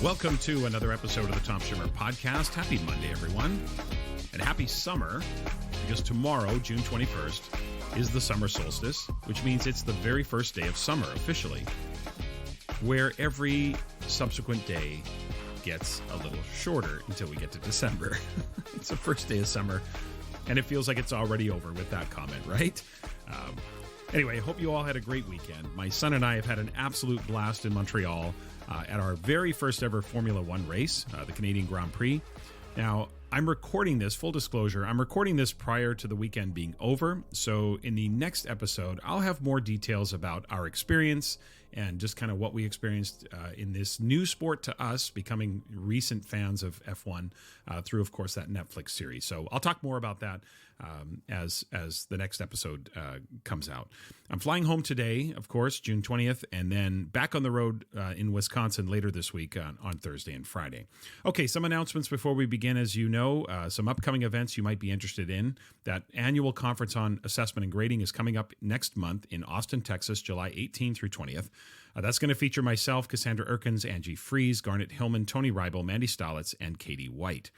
Welcome to another episode of the Tom Schimmer Podcast. Happy Monday, everyone. And happy summer, because tomorrow, June 21st, is the summer solstice, which means it's the very first day of summer officially, where every subsequent day gets a little shorter until we get to December. It's the first day of summer, and it feels like it's already over with that comment, right? Anyway, I hope you all had a great weekend. My son and I have had an absolute blast in Montreal at our very first ever Formula One race, the Canadian Grand Prix. Now, I'm recording this, full disclosure, I'm recording this prior to the weekend being over. So in the next episode, I'll have more details about our experience and just kind of what we experienced in this new sport to us, becoming recent fans of F1 through, of course, that Netflix series. So I'll talk more about that as the next episode comes out. I'm flying home today, of course, June 20th, and then back on the road in Wisconsin later this week on Thursday and Friday. Okay, some announcements before we begin. As you know, some upcoming events you might be interested in. That annual conference on assessment and grading is coming up next month in Austin, Texas, July 18 through 20th. That's going to feature myself, Cassandra Erkins, Angie Fries, Garnet Hillman, Tony Reibel, Mandy Stalitz, and Katie White.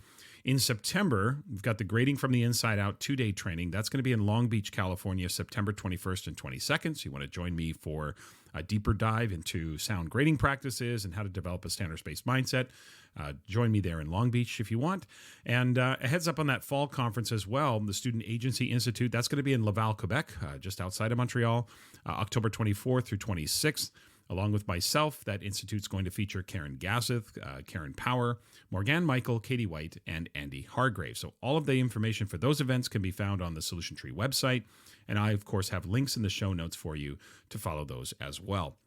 In September, we've got the Grading from the Inside Out 2-day training. That's going to be in Long Beach, California, September 21st and 22nd. So you want to join me for a deeper dive into sound grading practices and how to develop a standards-based mindset. Join me there in Long Beach if you want. And a heads up on that fall conference as well, the Student Agency Institute. That's going to be in Laval, Quebec, just outside of Montreal, October 24th through 26th. Along with myself, that institute's going to feature Karen Gasseth, Karen Power, Morgan Michael, Katie White, and Andy Hargrave. So all of the information for those events can be found on the Solution Tree website. And I, of course, have links in the show notes for you to follow those as well.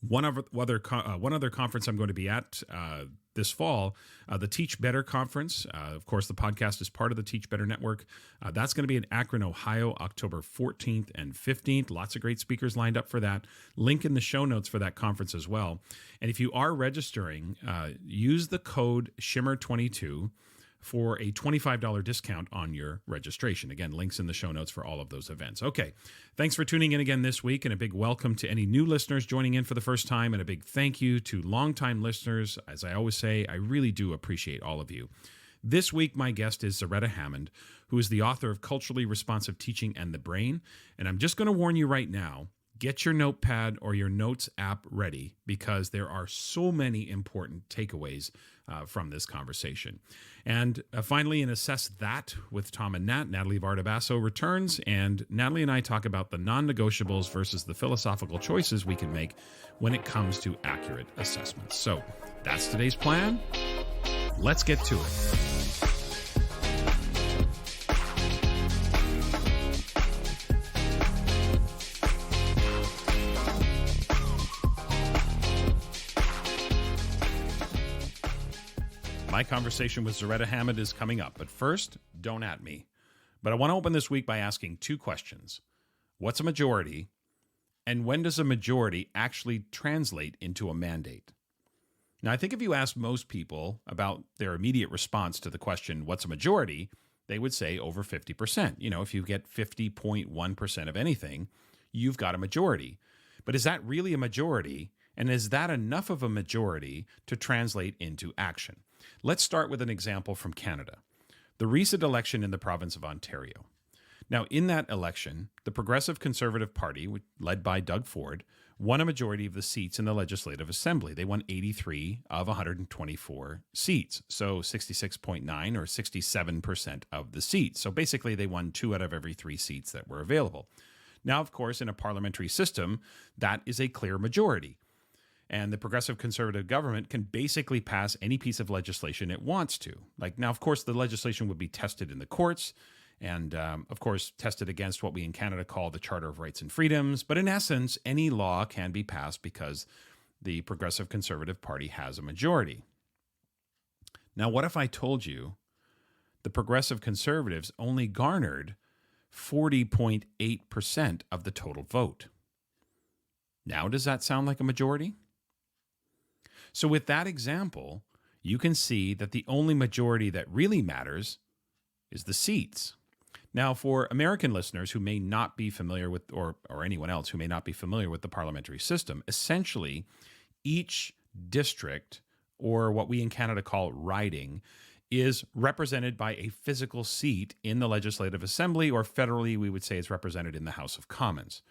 One other conference I'm going to be at this fall, the Teach Better Conference. Of course, the podcast is part of the Teach Better Network. That's going to be in Akron, Ohio, October 14th and 15th. Lots of great speakers lined up for that. Link in the show notes for that conference as well. And if you are registering, use the code SHIMMER22 for a $25 discount on your registration. Again, links in the show notes for all of those events. Okay, thanks for tuning in again this week, and a big welcome to any new listeners joining in for the first time, and a big thank you to longtime listeners. As I always say, I really do appreciate all of you. This week, my guest is Zaretta Hammond, who is the author of Culturally Responsive Teaching and the Brain, and I'm just going to warn you right now, get your notepad or your notes app ready, because there are so many important takeaways from this conversation. And finally, in Assess That with Tom and Nat, Natalie Vardabasso returns, and Natalie and I talk about the non-negotiables versus the philosophical choices we can make when it comes to accurate assessments. So that's today's plan. Let's get to it. My conversation with Zaretta Hammond is coming up, but first, don't at me. But I want to open this week by asking two questions. What's a majority? And when does a majority actually translate into a mandate? Now, I think if you ask most people about their immediate response to the question, what's a majority, they would say over 50%. You know, if you get 50.1% of anything, you've got a majority. But is that really a majority? And is that enough of a majority to translate into action? Let's start with an example from Canada, the recent election in the province of Ontario. Now, in that election, the Progressive Conservative Party, led by Doug Ford, won a majority of the seats in the Legislative Assembly. They won 83 of 124 seats, so 66.9 or 67% of the seats. So basically, they won 2 out of every 3 seats that were available. Now, of course, in a parliamentary system, that is a clear majority. And the Progressive Conservative government can basically pass any piece of legislation it wants to. Now, of course, the legislation would be tested in the courts and, of course, tested against what we in Canada call the Charter of Rights and Freedoms. But in essence, any law can be passed because the Progressive Conservative Party has a majority. Now, what if I told you the Progressive Conservatives only garnered 40.8% of the total vote? Now, does that sound like a majority? So with that example, you can see that the only majority that really matters is the seats. Now, for American listeners who may not be familiar with, or anyone else who may not be familiar with the parliamentary system, essentially each district or what we in Canada call riding, is represented by a physical seat in the Legislative Assembly, or federally, we would say it's represented in the House of Commons.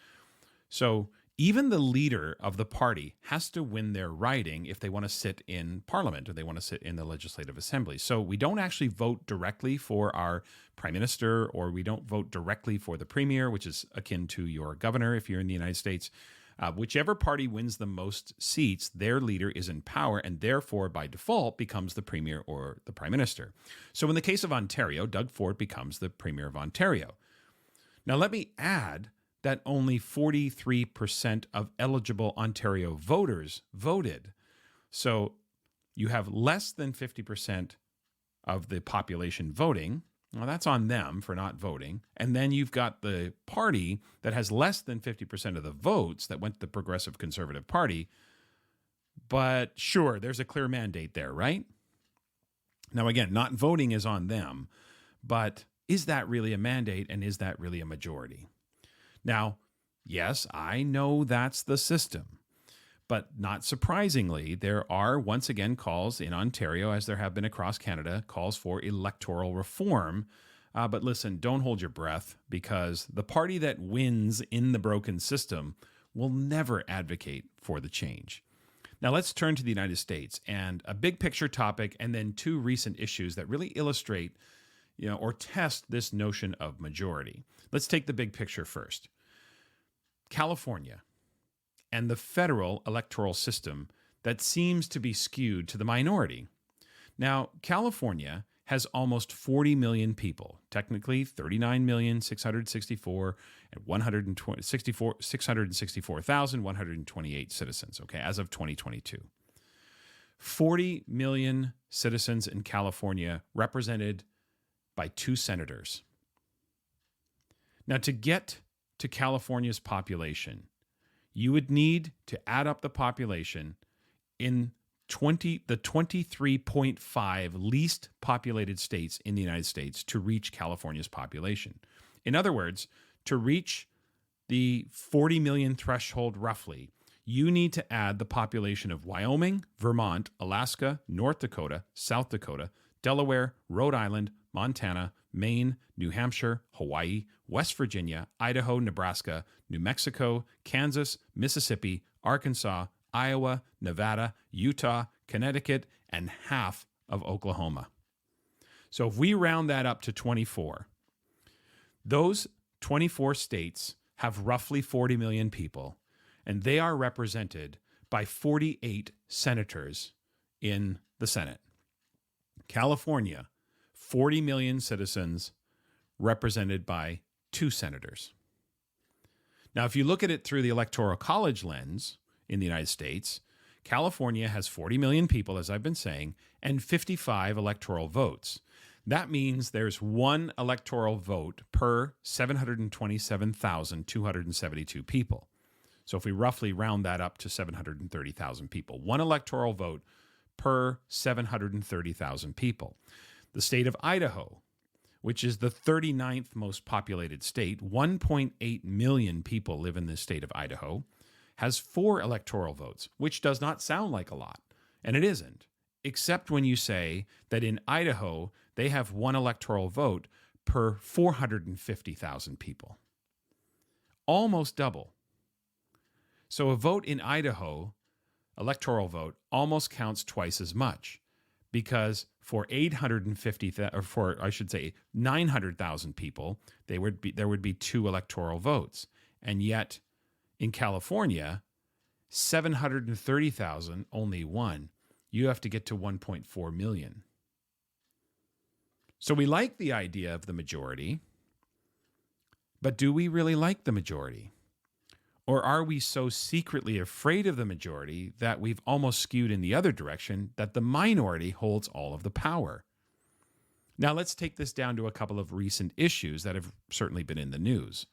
So even the leader of the party has to win their riding if they want to sit in Parliament or they want to sit in the Legislative Assembly. So we don't actually vote directly for our Prime Minister, or we don't vote directly for the Premier, which is akin to your governor if you're in the United States. Whichever party wins the most seats, their leader is in power and therefore, by default, becomes the Premier or the Prime Minister. So in the case of Ontario, Doug Ford becomes the Premier of Ontario. Now, let me add that only 43% of eligible Ontario voters voted. So you have less than 50% of the population voting. Well, that's on them for not voting. And then you've got the party that has less than 50% of the votes that went to the Progressive Conservative Party. But sure, there's a clear mandate there, right? Now, again, not voting is on them. But is that really a mandate, and is that really a majority? Now, yes, I know that's the system. But not surprisingly, there are once again calls in Ontario, as there have been across Canada, calls for electoral reform. But listen, don't hold your breath, because the party that wins in the broken system will never advocate for the change. Now let's turn to the United States, and a big picture topic, and then two recent issues that really illustrate, or test this notion of majority. Let's take the big picture first. California and the federal electoral system that seems to be skewed to the minority. Now, California has almost 40 million people, technically 39,664,128 citizens, okay, as of 2022. 40 million citizens in California represented by 2 senators. Now, to get to California's population, you would need to add up the population in the 23.5 least populated states in the United States to reach California's population. In other words, to reach the 40 million threshold roughly, you need to add the population of Wyoming, Vermont, Alaska, North Dakota, South Dakota, Delaware, Rhode Island, Montana, Maine, New Hampshire, Hawaii, West Virginia, Idaho, Nebraska, New Mexico, Kansas, Mississippi, Arkansas, Iowa, Nevada, Utah, Connecticut, and half of Oklahoma. So if we round that up to 24, those 24 states have roughly 40 million people, and they are represented by 48 senators in the Senate. California, 40 million citizens represented by 2 senators. Now, if you look at it through the Electoral College lens in the United States, California has 40 million people, as I've been saying, and 55 electoral votes. That means there's 1 electoral vote per 727,272 people. So if we roughly round that up to 730,000 people, 1 electoral vote per 730,000 people. The state of Idaho, which is the 39th most populated state, 1.8 million people live in the state of Idaho, has 4 electoral votes, which does not sound like a lot. And it isn't, except when you say that in Idaho, they have 1 electoral vote per 450,000 people. Almost double. So a vote in Idaho, electoral vote, almost counts twice as much, because for 900,000 people, there would be 2 electoral votes. And yet in California, 730,000, only 1. You have to get to 1.4 million. So we like the idea of the majority, but do we really like the majority? Or are we so secretly afraid of the majority that we've almost skewed in the other direction, that the minority holds all of the power? Now let's take this down to a couple of recent issues that have certainly been in the news.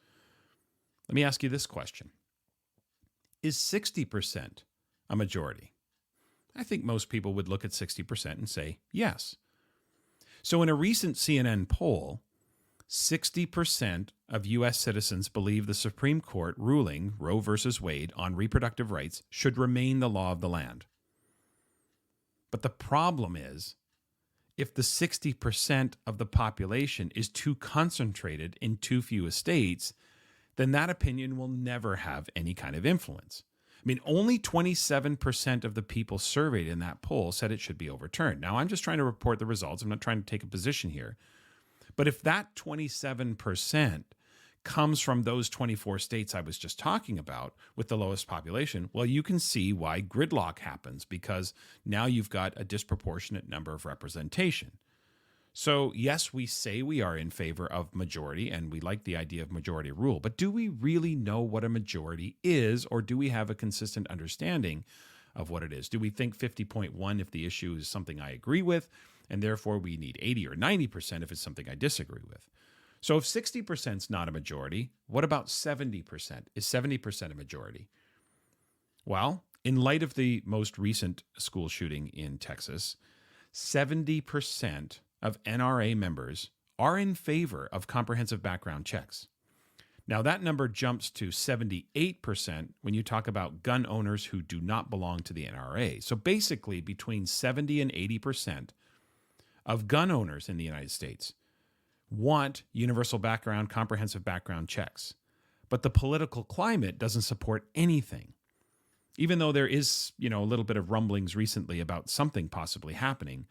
Let me ask you this question. Is 60% a majority? I think most people would look at 60% and say yes. So in a recent CNN poll, 60% of U.S. citizens believe the Supreme Court ruling Roe v. Wade on reproductive rights should remain the law of the land. But the problem is, if the 60% of the population is too concentrated in too few estates, then that opinion will never have any kind of influence. I mean, only 27% of the people surveyed in that poll said it should be overturned. Now, I'm just trying to report the results. I'm not trying to take a position here. But if that 27% comes from those 24 states I was just talking about with the lowest population, well, you can see why gridlock happens, because now you've got a disproportionate number of representation. So yes, we say we are in favor of majority and we like the idea of majority rule, but do we really know what a majority is, or do we have a consistent understanding of what it is? Do we think 50.1 if the issue is something I agree with, and therefore we need 80 or 90% if it's something I disagree with? So if 60% is not a majority, what about 70%? Is 70% a majority? Well, in light of the most recent school shooting in Texas, 70% of NRA members are in favor of comprehensive background checks. Now, that number jumps to 78% when you talk about gun owners who do not belong to the NRA. So basically, between 70 and 80% of gun owners in the United States want universal background, comprehensive background checks. But the political climate doesn't support anything. Even though there is, a little bit of rumblings recently about something possibly happening,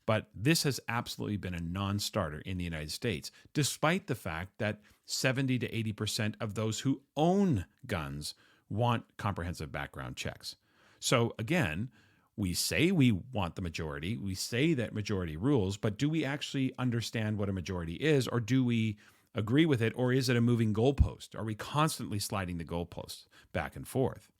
but this has absolutely been a non-starter in the United States, despite the fact that 70 to 80% of those who own guns want comprehensive background checks. So again, we say we want the majority, we say that majority rules, but do we actually understand what a majority is, or do we agree with it, or is it a moving goalpost? Are we constantly sliding the goalposts back and forth?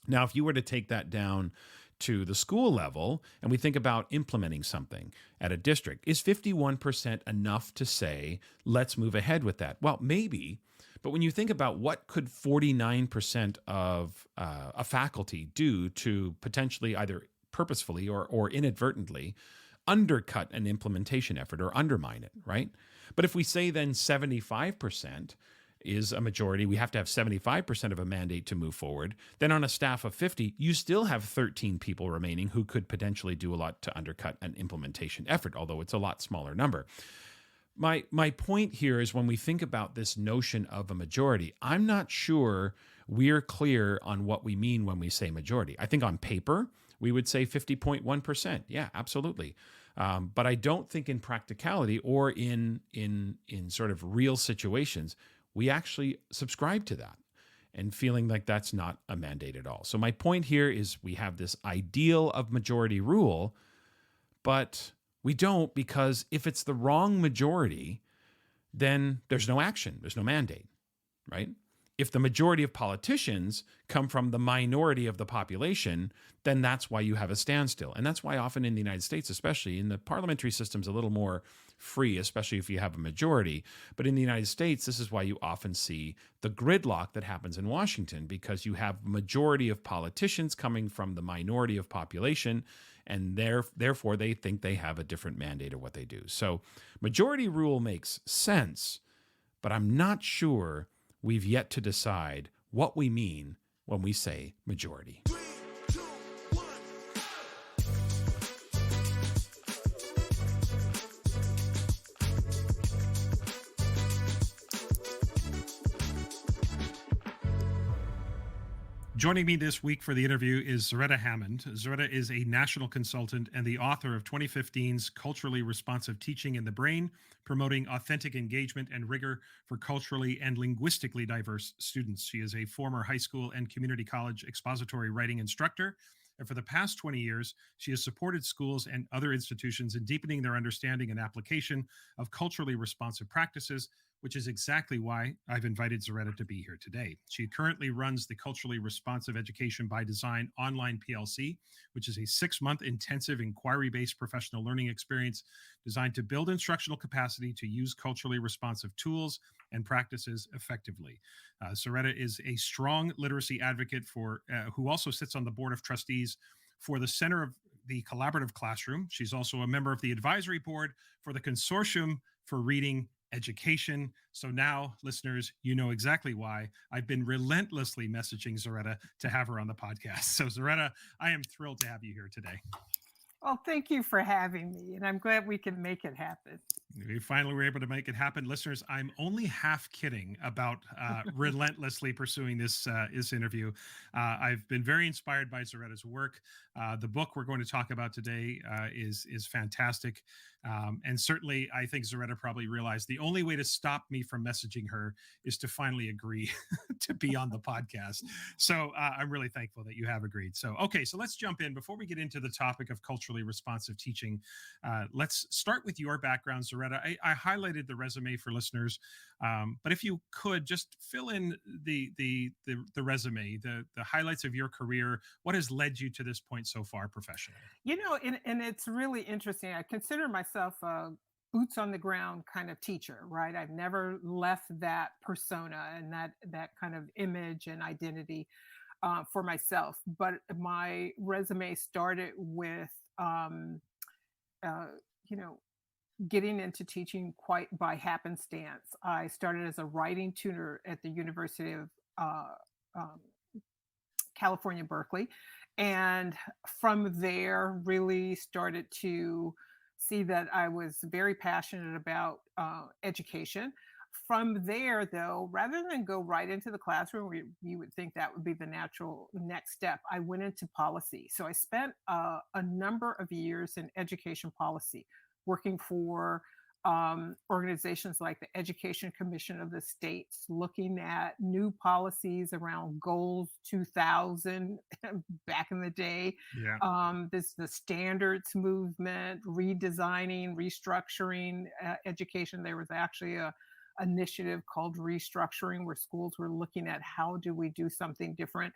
Now, if you were to take that down to the school level and we think about implementing something at a district, is 51% enough to say, let's move ahead with that? Well, maybe, but when you think about what could 49% of a faculty do to potentially either purposefully or inadvertently undercut an implementation effort or undermine it, right? But if we say then 75% is a majority, we have to have 75% of a mandate to move forward, then on a staff of 50, you still have 13 people remaining who could potentially do a lot to undercut an implementation effort, although it's a lot smaller number. My point here is when we think about this notion of a majority, I'm not sure we're clear on what we mean when we say majority. I think on paper, we would say 50.1%. Yeah, absolutely. But I don't think in practicality or in sort of real situations, we actually subscribe to that and feeling like that's not a mandate at all. So my point here is we have this ideal of majority rule, but we don't, because if it's the wrong majority, then there's no action, there's no mandate, right? If the majority of politicians come from the minority of the population, then that's why you have a standstill. And that's why often in the United States, especially in the parliamentary system's a little more free, especially if you have a majority. But in the United States, this is why you often see the gridlock that happens in Washington, because you have a majority of politicians coming from the minority of population, and therefore they think they have a different mandate of what they do. So majority rule makes sense, but I'm not sure we've yet to decide what we mean when we say majority. Joining me this week for the interview is Zaretta Hammond. Zaretta is a national consultant and the author of 2015's Culturally Responsive Teaching in the Brain, Promoting Authentic Engagement and Rigor for Culturally and Linguistically Diverse Students. She is a former high school and community college expository writing instructor, and for the past 20 years, she has supported schools and other institutions in deepening their understanding and application of culturally responsive practices, which is exactly why I've invited Zaretta to be here today. She currently runs the Culturally Responsive Education by Design online PLC, which is a 6-month intensive inquiry-based professional learning experience designed to build instructional capacity to use culturally responsive tools and practices effectively. Zaretta is a strong literacy advocate who also sits on the board of trustees for the Center of the Collaborative Classroom. She's also a member of the advisory board for the Consortium for Reading Education. So now, listeners, you know exactly why I've been relentlessly messaging Zaretta to have her on the podcast. So Zaretta, I am thrilled to have you here today. Well, thank you for having me, and I'm glad we can make it happen. We finally were able to make it happen. Listeners, I'm only half kidding about relentlessly pursuing this interview. I've been very inspired by Zaretta's work. The book we're going to talk about today is fantastic. And certainly, I think Zaretta probably realized the only way to stop me from messaging her is to finally agree to be on the podcast. So I'm really thankful that you have agreed. So, okay, so let's jump in. Before we get into the topic of culturally responsive teaching, let's start with your background, Zaretta. I highlighted the resume for listeners, but if you could just fill in the resume, the highlights of your career, what has led you to this point so far professionally? And it's really interesting. I consider myself a boots on the ground kind of teacher, right? I've never left that persona and that kind of image and identity for myself. But my resume started with, uh, you know, getting into teaching quite by happenstance. I started as a writing tutor at the University of um, California, Berkeley. And from there, really started to see that I was very passionate about education. From there, though, rather than go right into the classroom, where you would think that would be the natural next step, I went into policy. So I spent a number of years in education policy, working for organizations like the Education Commission of the States, looking at new policies around Goals 2000 back in the day. Yeah. The standards movement, redesigning, restructuring education. There was actually a initiative called Restructuring, where schools were looking at how do we do something different.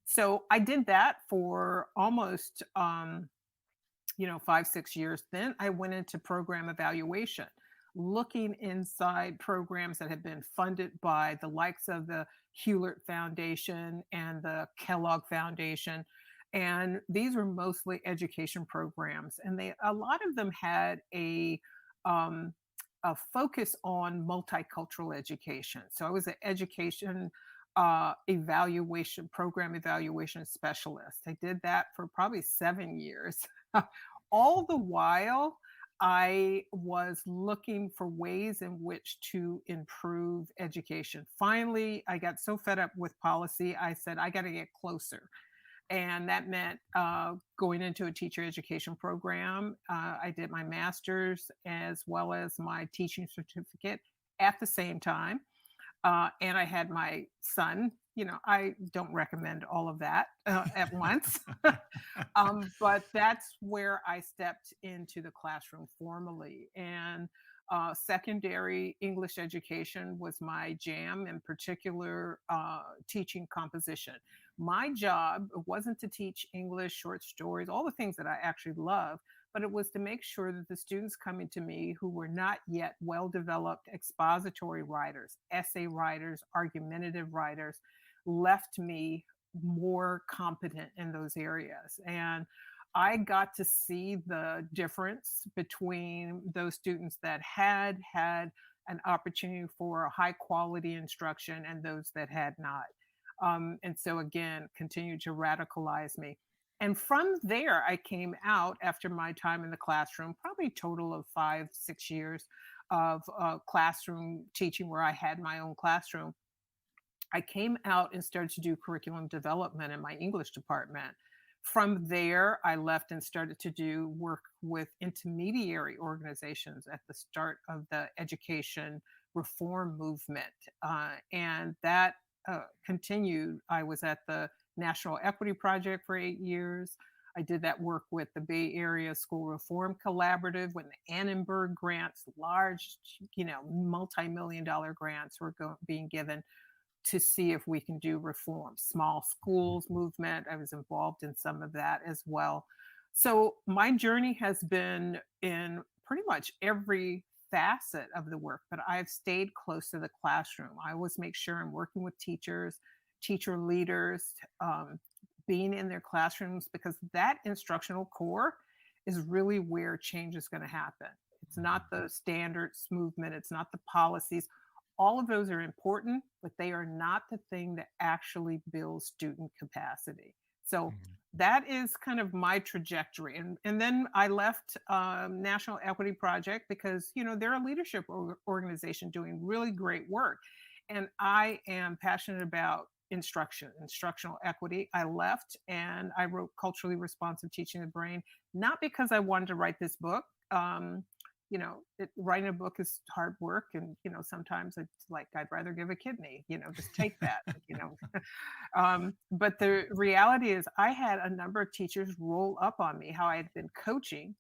So I did that for almost 5, 6 years. Then I went into program evaluation, looking inside programs that had been funded by the likes of the Hewlett Foundation and the Kellogg Foundation. And these were mostly education programs. And a lot of them had um, a focus on multicultural education. So I was an education program evaluation specialist. I did that for probably 7 years. All the while, I was looking for ways in which to improve education. Finally, I got so fed up with policy, I said, I got to get closer. And that meant going into a teacher education program. I did my master's as well as my teaching certificate at the same time. And I had my son. I don't recommend all of that at once. But that's where I stepped into the classroom formally. And secondary English education was my jam, in particular, teaching composition. My job wasn't to teach English, short stories, all the things that I actually love, but it was to make sure that the students coming to me who were not yet well-developed expository writers, essay writers, argumentative writers, left me more competent in those areas. And I got to see the difference between those students that had an opportunity for a high quality instruction and those that had not. And so again, continued to radicalize me. And from there, I came out after my time in the classroom, probably a total of 5, 6 years of classroom teaching where I had my own classroom. I came out and started to do curriculum development in my English department. From there, I left and started to do work with intermediary organizations at the start of the education reform movement. And that continued. I was at the National Equity Project for 8 years. I did that work with the Bay Area School Reform Collaborative when the Annenberg grants, large, multi-million dollar grants were being given to see if we can do reform. Small schools movement, I was involved in some of that as well. So my journey has been in pretty much every facet of the work, but I've stayed close to the classroom. I always make sure I'm working with teachers, teacher leaders, being in their classrooms, because that instructional core is really where change is going to happen. It's not the standards movement, it's not the policies. All of those are important, but they are not the thing that actually builds student capacity. So Mhm. that is kind of my trajectory. And then I left National Equity Project because, they're a leadership organization doing really great work. And I am passionate about instructional equity. I left and I wrote Culturally Responsive Teaching the Brain, not because I wanted to write this book. Writing a book is hard work. And, sometimes it's like, I'd rather give a kidney, just take that, but the reality is I had a number of teachers roll up on me how I had been coaching.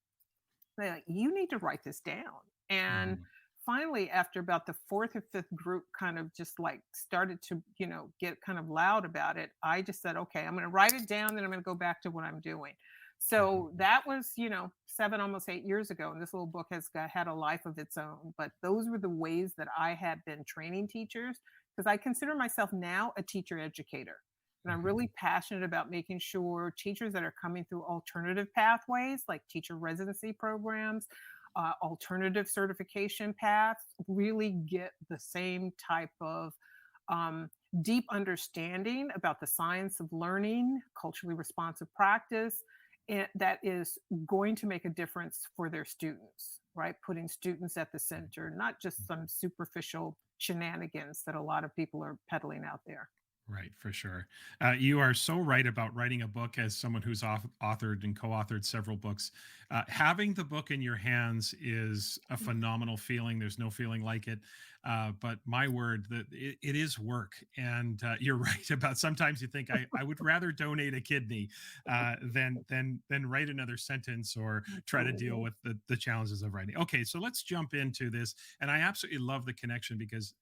They're like, you need to write this down. And Mhm. finally, after about the fourth or fifth group kind of just like started to, get kind of loud about it, I just said, okay, I'm going to write it down, then I'm going to go back to what I'm doing. So Mhm. that was, 7, almost 8 years ago. And this little book had a life of its own. But those were the ways that I had been training teachers, because I consider myself now a teacher educator. And I'm really Mhm. passionate about making sure teachers that are coming through alternative pathways like teacher residency programs, alternative certification paths, really get the same type of um, deep understanding about the science of learning, culturally responsive practice, that is going to make a difference for their students, right? Putting students at the center, not just some superficial shenanigans that a lot of people are peddling out there. Right, for sure. You are so right about writing a book as someone who's authored and co authored several books. Having the book in your hands is a phenomenal feeling. There's no feeling like it. But my word, that it is work. And you're right about sometimes you think I would rather donate a kidney than write another sentence or try to deal Absolutely. with the challenges of writing. Okay, so let's jump into this. And I absolutely love the connection because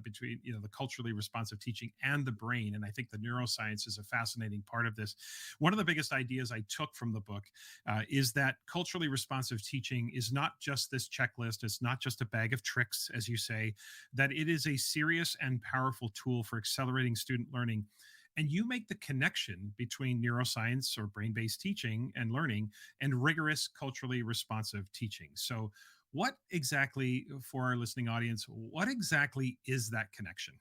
between the culturally responsive teaching and the brain, and I think the neuroscience is a fascinating part of this. One of the biggest ideas I took from the book is that culturally responsive teaching is not just this checklist, it's not just a bag of tricks, as you say, that it is a serious and powerful tool for accelerating student learning. And you make the connection between neuroscience or brain based teaching and learning and rigorous culturally responsive teaching. So, what exactly, for our listening audience, what exactly is that connection?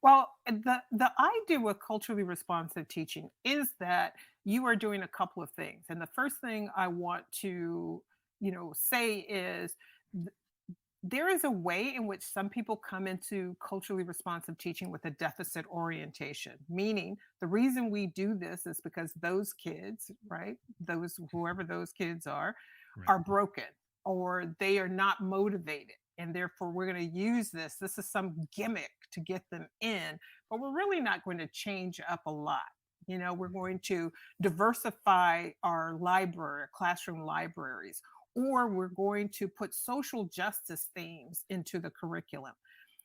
Well, the idea with culturally responsive teaching is that you are doing a couple of things. And the first thing I want to, say is th- there is a way in which some people come into culturally responsive teaching with a deficit orientation, meaning the reason we do this is because those kids, right? Those whoever those kids Right. are broken, or they are not motivated. And therefore, we're going to use this. This is some gimmick to get them in, but we're really not going to change up a lot. We're going to diversify our library, classroom libraries, or we're going to put social justice themes into the curriculum.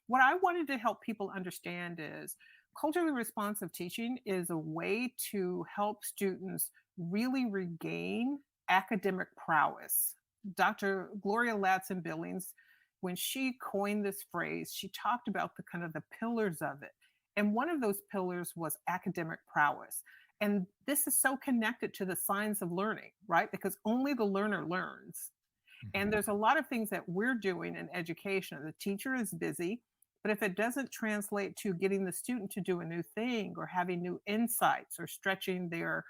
What I wanted to help people understand is culturally responsive teaching is a way to help students really regain academic prowess. Dr. Gloria Ladson Billings, when she coined this phrase, she talked about the kind of the pillars of it. And one of those pillars was academic prowess. And this is so connected to the science of learning, right? Because only the learner learns. And Mhm. there's a lot of things that we're doing in education. The teacher is busy, but if it doesn't translate to getting the student to do a new thing or having new insights or stretching their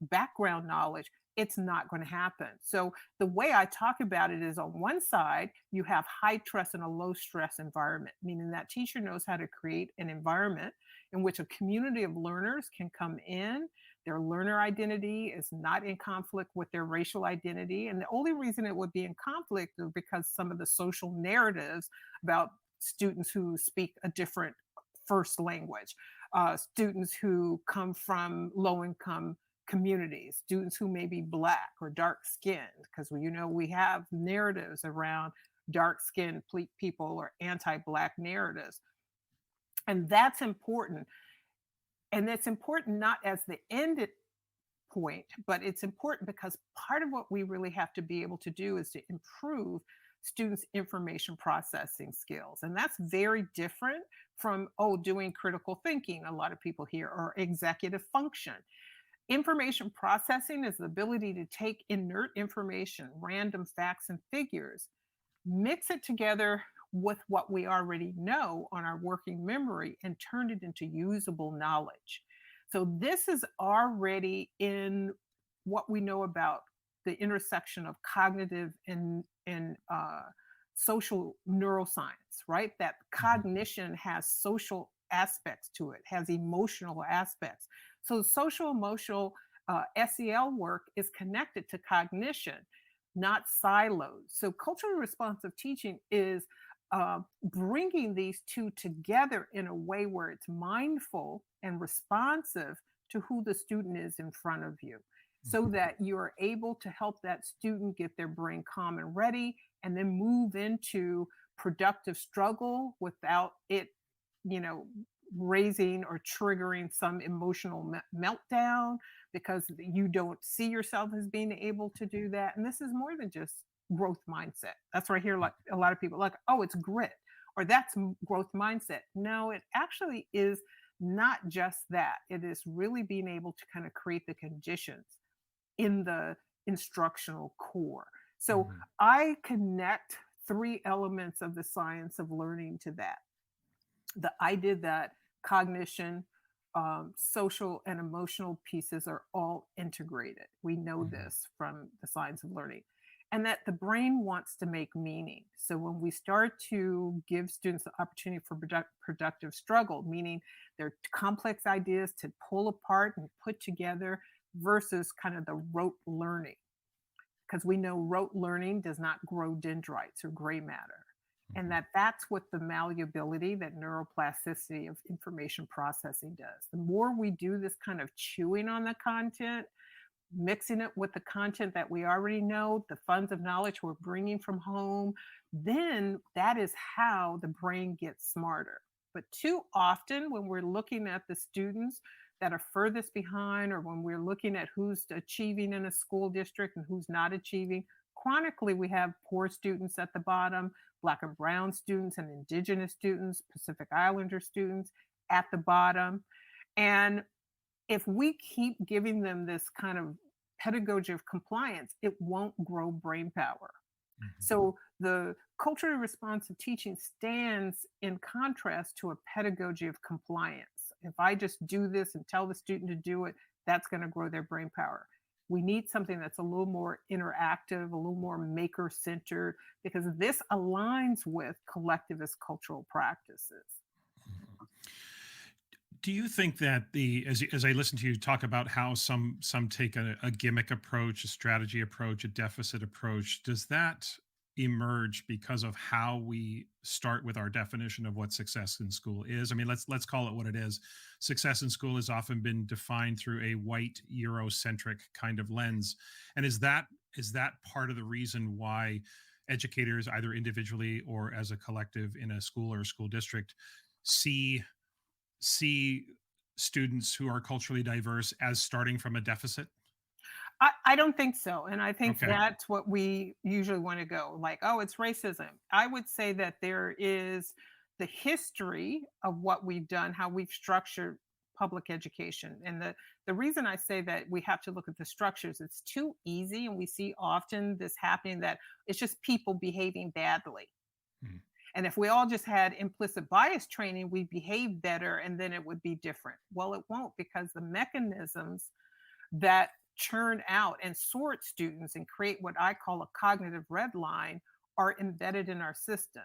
background knowledge, it's not going to happen. So the way I talk about it is, on one side, you have high trust and a low stress environment, meaning that teacher knows how to create an environment in which a community of learners can come in. Their learner identity is not in conflict with their racial identity. And the only reason it would be in conflict is because some of the social narratives about students who speak a different first language, students who come from low income communities, students who may be Black or dark skinned, because we have narratives around dark skinned people or anti Black narratives. And that's important. And it's important not as the end point, but it's important because part of what we really have to be able to do is to improve students' information processing skills. And that's very different from, doing critical thinking, a lot of people hear, or executive function. Information processing is the ability to take inert information, random facts and figures, mix it together with what we already know on our working memory, and turn it into usable knowledge. So this is already in what we know about the intersection of cognitive and social neuroscience, right? That cognition has social aspects to it, has emotional aspects. So social emotional SEL work is connected to cognition, not silos. So culturally responsive teaching is bringing these two together in a way where it's mindful and responsive to who the student is in front of you, so that you're able to help that student get their brain calm and ready and then move into productive struggle without it, you know, raising or triggering some emotional meltdown because you don't see yourself as being able to do that. And this is more than just growth mindset. That's where I hear like a lot of people like, oh, it's grit or that's growth mindset. No, it actually is not just that. It is really being able to kind of create the conditions in the instructional core. So I connect three elements of the science of learning to that. I did that cognition, social and emotional pieces are all integrated. We know this from the science of learning. And that the brain wants to make meaning. So when we start to give students the opportunity for productive struggle, meaning they're complex ideas to pull apart and put together versus kind of the rote learning. Because we know rote learning does not grow dendrites or gray matter. And that's what the malleability, that neuroplasticity of information processing does. The more we do this kind of chewing on the content, mixing it with the content that we already know, the funds of knowledge we're bringing from home, then that is how the brain gets smarter. But too often when we're looking at the students that are furthest behind, or when we're looking at who's achieving in a school district and who's not achieving, chronically we have poor students at the bottom, Black and brown students and Indigenous students, Pacific Islander students at the bottom. And if we keep giving them this kind of pedagogy of compliance, it won't grow brain power. So the culturally responsive teaching stands in contrast to a pedagogy of compliance. If I just do this and tell the student to do it, that's going to grow their brain power. We need something that's a little more interactive, a little more maker-centered, because this aligns with collectivist cultural practices. Do you think that as I listen to you talk about how some take a gimmick approach, a strategy approach, a deficit approach, does that emerge because of how we start with our definition of what success in school is? I mean, let's call it what it is. Success in school has often been defined through a white Eurocentric kind of lens, and is that part of the reason why educators, either individually or as a collective in a school or a school district, see students who are culturally diverse as starting from a deficit? I don't think so. And I think that's what we usually want to go like, oh, it's racism. I would say that there is the history of what we've done, how we've structured public education. And the reason I say that we have to look at the structures, it's too easy. And we see often this happening that it's just people behaving badly. And if we all just had implicit bias training, we'd behave better and then it would be different. Well, it won't, because the mechanisms that churn out and sort students and create what I call a cognitive red line are embedded in our system.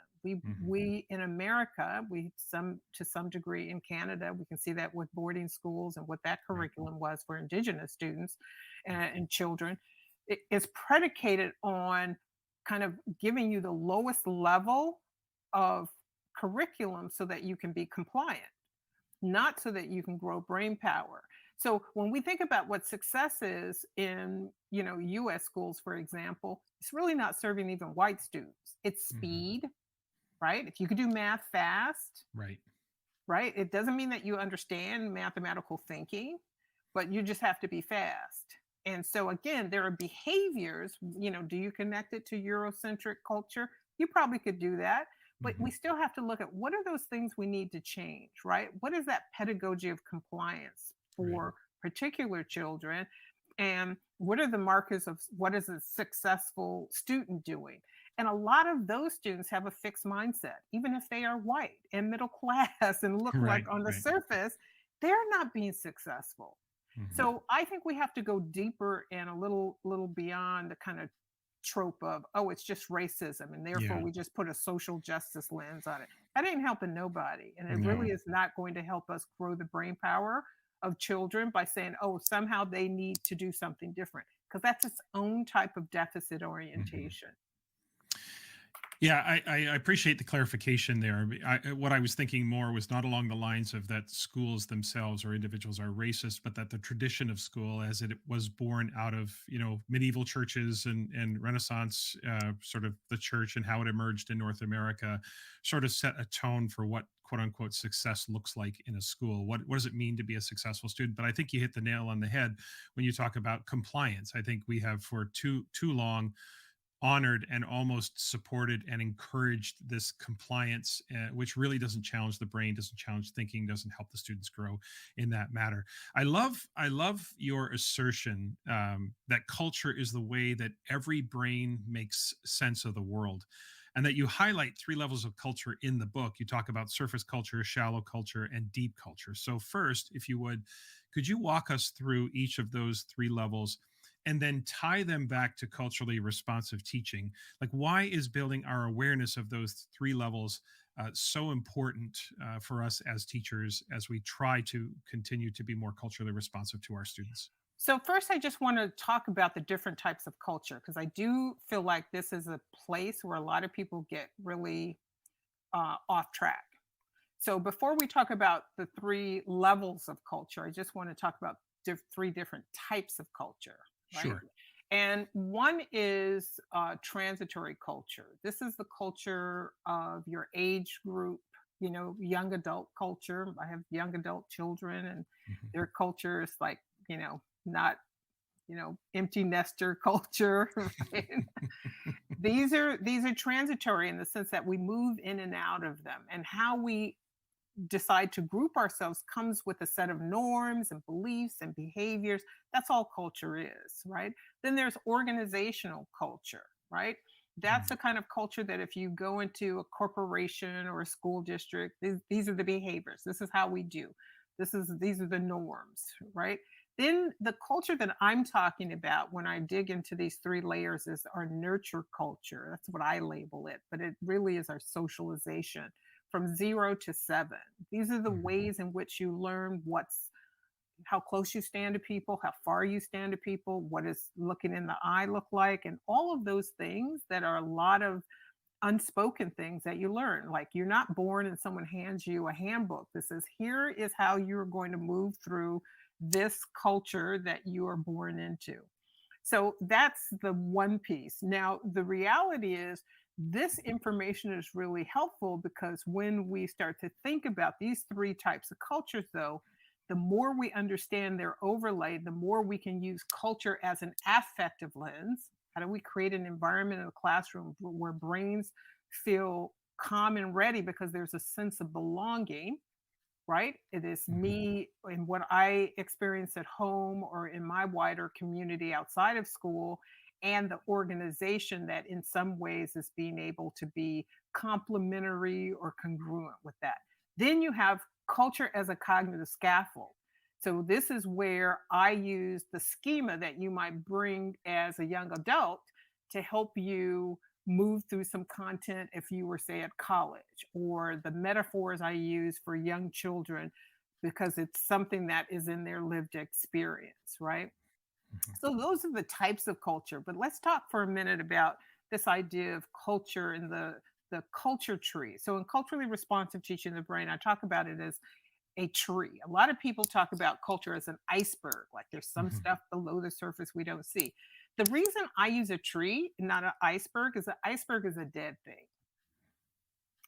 We in America, to some degree in Canada, we can see that with boarding schools and what that curriculum was for Indigenous students and children. It is predicated on kind of giving you the lowest level of curriculum so that you can be compliant, not so that you can grow brain power. So when we think about what success is in, US schools, for example, it's really not serving even white students. It's speed, right? If you could do math fast, right? It doesn't mean that you understand mathematical thinking, but you just have to be fast. And so again, there are behaviors, do you connect it to Eurocentric culture? You probably could do that. But we still have to look at what are those things we need to change, right? What is that pedagogy of compliance for particular children? And what are the markers of what is a successful student doing? And a lot of those students have a fixed mindset, even if they are white and middle class and look like on the surface, they're not being successful. Mhm. So I think we have to go deeper and a little beyond the kind of trope of, oh, it's just racism and therefore Yeah. we just put a social justice lens on it. That ain't helping nobody. And it No. really is not going to help us grow the brain power of children by saying, oh, somehow they need to do something different, because that's its own type of deficit Mhm. orientation. Yeah, I appreciate the clarification there. What I was thinking more was not along the lines of that schools themselves or individuals are racist, but that the tradition of school, as it was born out of medieval churches and Renaissance, sort of the church and how it emerged in North America, sort of set a tone for what quote unquote success looks like in a school. What does it mean to be a successful student? But I think you hit the nail on the head when you talk about compliance. I think we have for too long honored and almost supported and encouraged this compliance, which really doesn't challenge the brain, doesn't challenge thinking, doesn't help the students grow in that matter. I love your assertion that culture is the way that every brain makes sense of the world, and that you highlight three levels of culture in the book. You talk about surface culture, shallow culture, and deep culture. So first, if you would, could you walk us through each of those three levels and then tie them back to culturally responsive teaching? Like, why is building our awareness of those three levels so important for us as teachers as we try to continue to be more culturally responsive to our students? So first, I just want to talk about the different types of culture, because I do feel like this is a place where a lot of people get really off track. So before we talk about the three levels of culture, I just want to talk about three different types of culture, right? Sure. And one is transitory culture. This is the culture of your age group, young adult culture. I have young adult children, and Mhm. their culture is like, not, empty nester culture, right? These are transitory in the sense that we move in and out of them, and how we decide to group ourselves comes with a set of norms and beliefs and behaviors. That's all culture is, right? Then there's organizational culture, right? That's the kind of culture that if you go into a corporation or a school district, these are the behaviors. This is how we do. These are the norms, right? Then the culture that I'm talking about when I dig into these three layers is our nurture culture. That's what I label it, but it really is our socialization from 0 to 7. These are the Mhm. ways in which you learn how close you stand to people, how far you stand to people, what does looking in the eye look like, and all of those things that are a lot of unspoken things that you learn. Like, you're not born and someone hands you a handbook that says, here is how you're going to move through this culture that you are born into. So that's the one piece. Now, the reality is, this information is really helpful because when we start to think about these three types of cultures, though, the more we understand their overlay, the more we can use culture as an affective lens. How do we create an environment in a classroom where brains feel calm and ready because there's a sense of belonging? Right? It is Mhm. me and what I experience at home or in my wider community outside of school, and the organization that in some ways is being able to be complementary or congruent with that. Then you have culture as a cognitive scaffold. So this is where I use the schema that you might bring as a young adult to help you move through some content if you were, say, at college, or the metaphors I use for young children because it's something that is in their lived experience, right? Mhm. So those are the types of culture. But let's talk for a minute about this idea of culture and the culture tree. So in culturally responsive teaching the brain, I talk about it as a tree. A lot of people talk about culture as an iceberg, like there's some Mhm. stuff below the surface we don't see. The reason I use a tree, not an iceberg, is an iceberg is a dead thing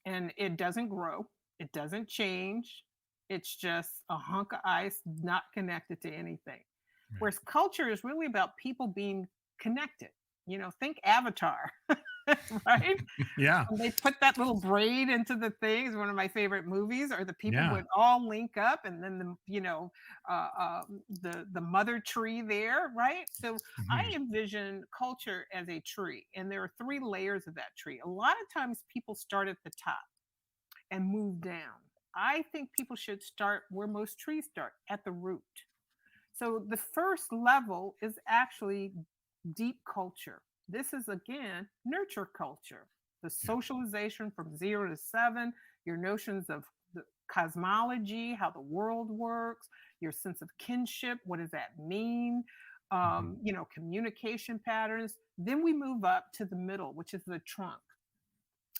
and it doesn't grow, it doesn't change. It's just a hunk of ice not connected to anything. Right. Whereas culture is really about people being connected. Think Avatar, right? Yeah. When they put that little braid into the thing, is one of my favorite movies, or the people Yeah. would all link up, and then the mother tree there, right? So I Mhm. envision culture as a tree, and there are three layers of that tree. A lot of times people start at the top and move down. I think people should start where most trees start, at the root. So the first level is actually deep culture. This is again nurture culture, the Yeah. socialization from 0 to 7, your notions of the cosmology, how the world works, your sense of kinship. What does that mean? Mhm. Communication patterns. Then we move up to the middle, which is the trunk.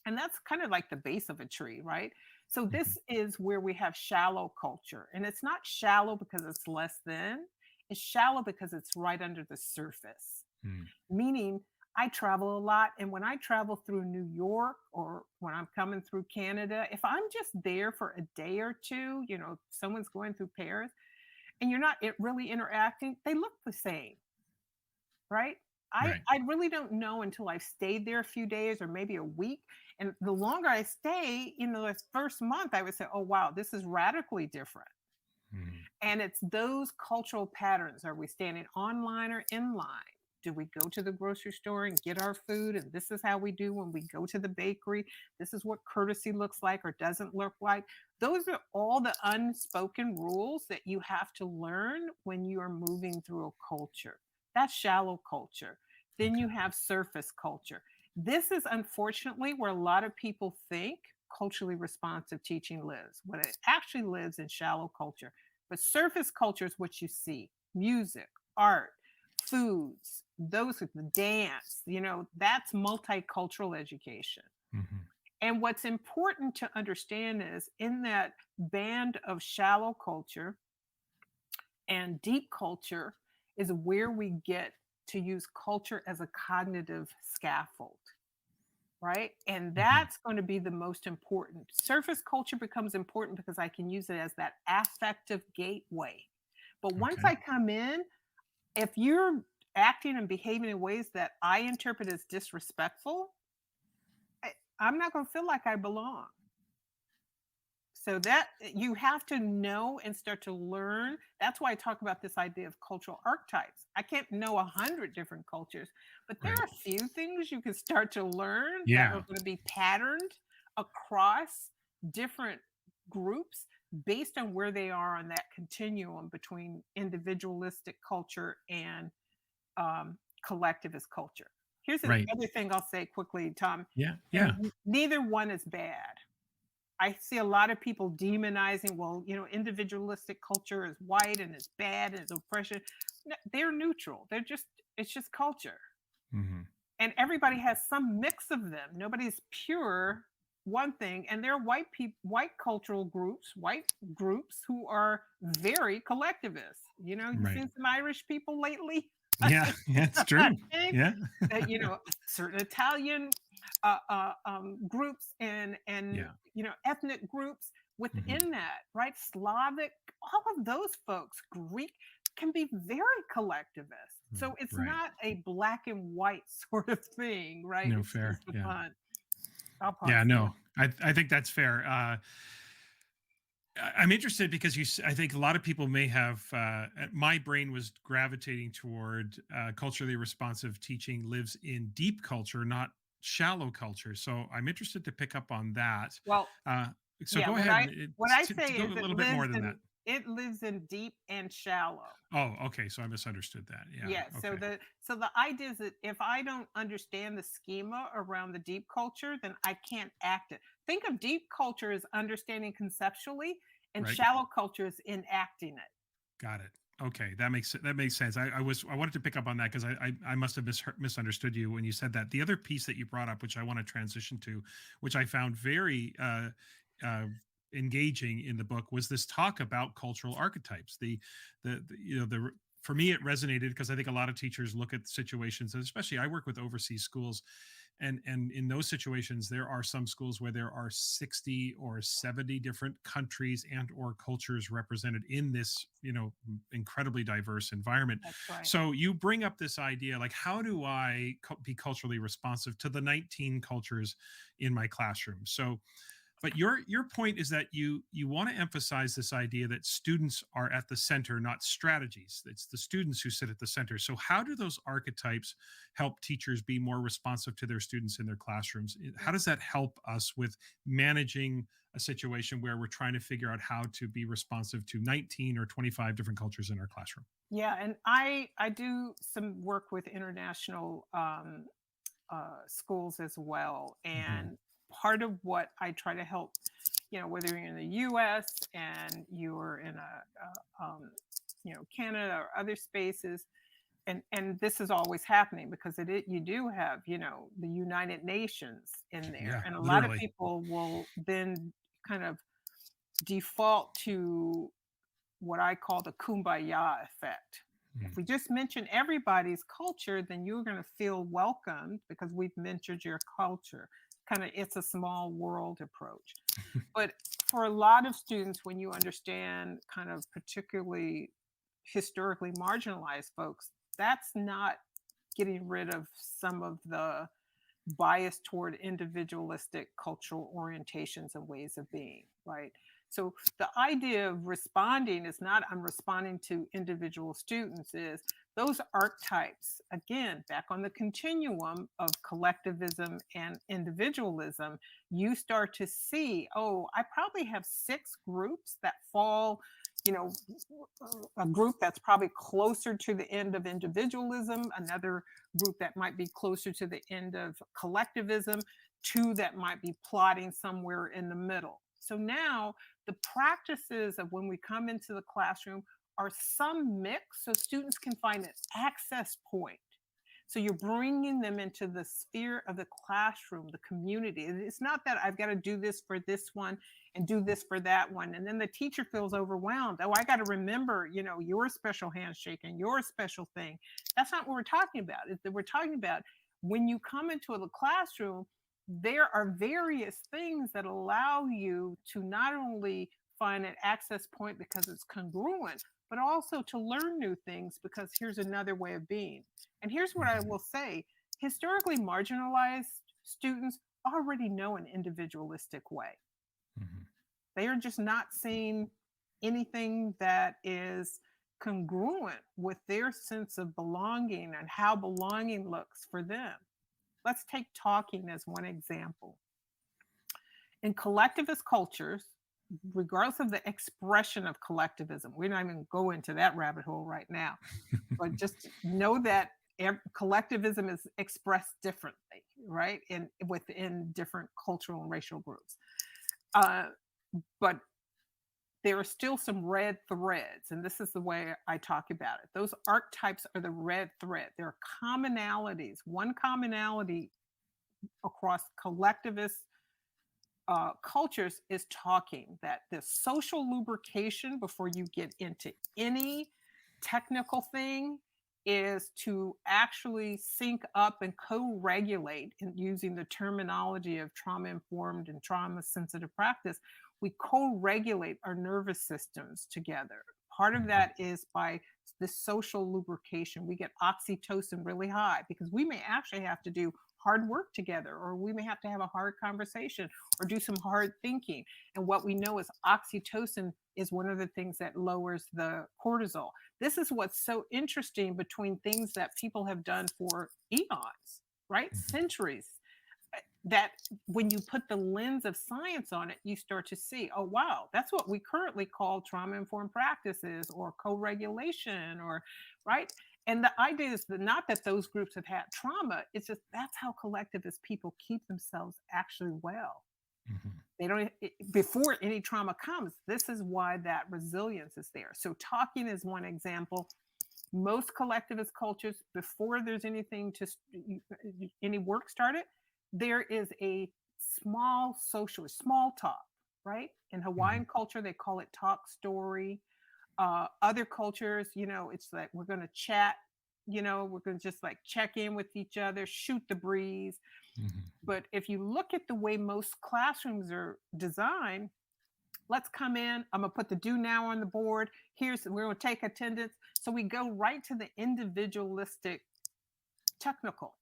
And that's kind of like the base of a tree, right? So Mhm. this is where we have shallow culture. And it's not shallow because it's less than, it's shallow because it's right under the surface. Mm. Meaning I travel a lot. And when I travel through New York or when I'm coming through Canada, if I'm just there for a day or two, someone's going through Paris and you're not really interacting, they look the same, right? I, Right. I really don't know until I've stayed there a few days or maybe a week. And the longer I stay, this first month, I would say, oh, wow, this is radically different. Mhm. And it's those cultural patterns. Are we standing online or in line? Do we go to the grocery store and get our food? And this is how we do when we go to the bakery. This is what courtesy looks like or doesn't look like. Those are all the unspoken rules that you have to learn when you are moving through a culture. That's shallow culture. Then Okay. you have surface culture. This is unfortunately where a lot of people think culturally responsive teaching lives, when it actually lives in shallow culture. But surface culture is what you see: music, art, foods, those are the dance, that's multicultural education. Mhm. And what's important to understand is in that band of shallow culture and deep culture is where we get to use culture as a cognitive scaffold, right? And Mhm. that's going to be the most important. Surface culture becomes important because I can use it as that affective gateway. But once Okay. I come in, if you're acting and behaving in ways that I interpret as disrespectful, I'm not going to feel like I belong. So that you have to know and start to learn. That's why I talk about this idea of cultural archetypes. I can't know 100 different cultures, but there Right. are a few things you can start to learn that Yeah. are going to be patterned across different groups based on where they are on that continuum between individualistic culture and collectivist culture. Here's the Right. other thing I'll say quickly, Tom, Yeah. and Yeah. neither one is bad. I see a lot of people demonizing, well, individualistic culture is white and it's bad and it's oppression. No, they're neutral. It's just culture. Mhm. And everybody has some mix of them. Nobody's pure one thing. And there are white cultural groups, white groups who are very collectivist. You've Right. seen some Irish people lately. Yeah. Yeah. It's true. Thing Yeah. certain Italian groups and Yeah. ethnic groups Mhm. within that, right? Slavic, all of those folks, Greek, can be very collectivist. Mm. So it's Right. not a black and white sort of thing, right? No, It's fair. just the Yeah. fun. I'll Yeah. pause there. No, I think that's fair. I'm interested because I think a lot of people may have. My brain was gravitating toward culturally responsive teaching lives in deep culture, not shallow culture. So I'm interested to pick up on that. Well, Uh, so yeah, go what ahead I and what I to say go is a little bit more than that. it lives in deep and shallow. Oh, okay. So I misunderstood that. Yeah. Yeah, so Okay. the idea is that if I don't understand the schema around the deep culture, then I can't act it. Think of deep culture as understanding conceptually, and Right. shallow culture is enacting it. Got it. Okay, that makes sense. I wanted to pick up on that because I must have misunderstood you when you said that. The other piece that you brought up, which I want to transition to, which I found very uh, engaging in the book, was this talk about cultural archetypes. The for me it resonated because I think a lot of teachers look at situations, and especially I work with overseas schools, and in those situations there are some schools where there are 60 or 70 different countries and or cultures represented in this incredibly diverse environment. That's right. So you bring up this idea, like, how do I be culturally responsive to the 19 cultures in my classroom? So But your point is that you want to emphasize this idea that students are at the center, not strategies. It's the students who sit at the center. So how do those archetypes help teachers be more responsive to their students in their classrooms? How does that help us with managing a situation where we're trying to figure out how to be responsive to 19 or 25 different cultures in our classroom? Yeah, and I do some work with international schools as well, and part of what I try to help, whether you're in the U.S. and you're in Canada or other spaces, and this is always happening because you do have the United Nations in there, and a lot of people will then kind of default to what I call the Kumbaya Effect. If we just mention everybody's culture, then you're going to feel welcomed because we've mentioned your culture. Kind of, it's a small world approach. But for a lot of students, when you understand kind of particularly historically marginalized folks, that's not getting rid of some of the bias toward individualistic cultural orientations and ways of being, right? So the idea of responding is not I'm responding to individual students, is those archetypes, again, back on the continuum of collectivism and individualism, you start to see, oh, I probably have 6 groups that fall, a group that's probably closer to the end of individualism, another group that might be closer to the end of collectivism, 2 that might be plotting somewhere in the middle. So now the practices of when we come into the classroom are some mix so students can find an access point. So you're bringing them into the sphere of the classroom, the community. It's not that I've got to do this for this one and do this for that one. And then the teacher feels overwhelmed. Oh, I got to remember, your special handshake and your special thing. That's not what we're talking about. We're talking about when you come into the classroom, there are various things that allow you to not only find an access point because it's congruent, but also to learn new things because here's another way of being. And here's what I will say. Historically marginalized students already know an individualistic way. They are just not seeing anything that is congruent with their sense of belonging and how belonging looks for them. Let's take talking as one example. In collectivist cultures, regardless of the expression of collectivism, we're not even go into that rabbit hole right now, but just know that collectivism is expressed differently, right? Within different cultural and racial groups. But there are still some red threads, and this is the way I talk about it. Those archetypes are the red thread. There are commonalities. One commonality across collectivist cultures is talking, that the social lubrication before you get into any technical thing is to actually sync up and co-regulate, and using the terminology of trauma-informed and trauma-sensitive practice, we co-regulate our nervous systems together. Part of that is by the social lubrication. We get oxytocin really high because we may actually have to do hard work together, or we may have to have a hard conversation or do some hard thinking. And what we know is oxytocin is one of the things that lowers the cortisol. This is what's so interesting between things that people have done for eons, right? Centuries. That when you put the lens of science on it, you start to see, oh, wow, that's what we currently call trauma-informed practices or co-regulation, or right? And the idea is that not that those groups have had trauma, it's just that's how collectivist people keep themselves actually well. They don't, before any trauma comes, this is why that resilience is there. So talking is one example. Most collectivist cultures, before there's anything to any work started, there is a small talk, right? In Hawaiian culture, they call it talk story. Other cultures, it's like we're going to chat, we're going to just like check in with each other, shoot the breeze. But if you look at the way most classrooms are designed, let's come in, I'm going to put the do now on the board. We're going to take attendance. So we go right to the individualistic technical.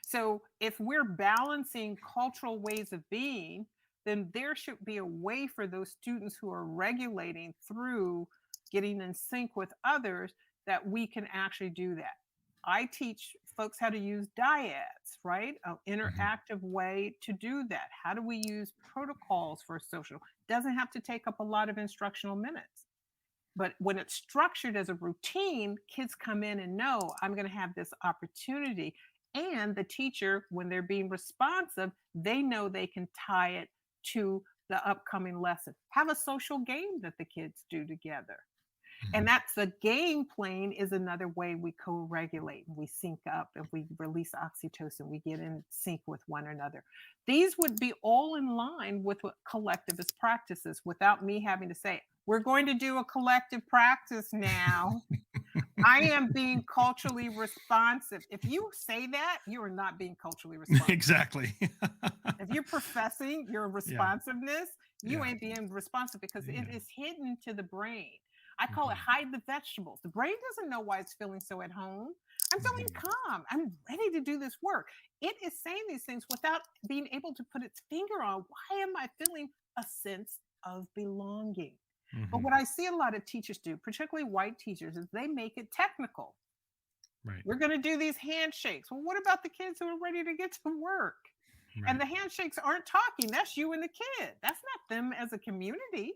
So if we're balancing cultural ways of being, then there should be a way for those students who are regulating through getting in sync with others that we can actually do that. I teach folks how to use dyads, right? An Mhm. interactive way to do that. How do we use protocols for social? Doesn't have to take up a lot of instructional minutes. But when it's structured as a routine, kids come in and know I'm going to have this opportunity. And the teacher, when they're being responsive, they know they can tie it to the upcoming lesson. Have a social game that the kids do together. And Mhm. that's the game playing is another way we co-regulate and we sync up and we release oxytocin. We get in sync with one another. These would be all in line with what collectivist practices without me having to say, we're going to do a collective practice now. I am being culturally responsive. If you say that, you are not being culturally responsive. Exactly. If you're professing your Yeah. responsiveness, you Yeah. ain't being responsive because it Yeah. is hidden to the brain. I call it Mhm. hide the vegetables. The brain doesn't know why it's feeling so at home. I'm feeling Mhm. calm. I'm ready to do this work. It is saying these things without being able to put its finger on why am I feeling a sense of belonging. But Mhm. what I see a lot of teachers do, particularly white teachers, is they make it technical. Right. We're going to do these handshakes. Well, what about the kids who are ready to get to work? And Right. the handshakes aren't talking. That's you and the kid. That's not them as a community.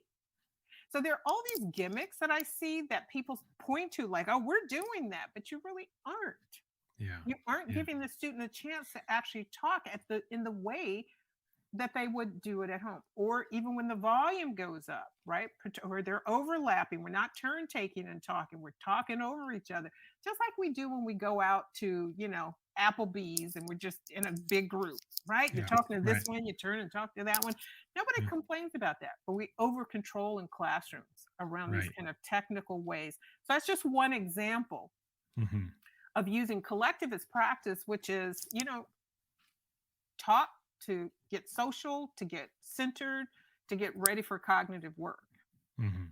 So there are all these gimmicks that I see that people point to, like, oh, we're doing that, but you really aren't. Yeah. You aren't Yeah. giving the student a chance to actually talk at the in the way that they would do it at home, or even when the volume goes up, right? Or they're overlapping. We're not turn taking and talking. We're talking over each other, just like we do when we go out to, Applebee's and we're just in a big group, right? You're Yeah. talking to this Right. one, you turn and talk to that one. Nobody Yeah. complains about that, but we over control in classrooms around these Right. kind of technical ways. So that's just one example Mhm. of using collectivist practice, which is, taught to get social, to get centered, to get ready for cognitive work. Mhm.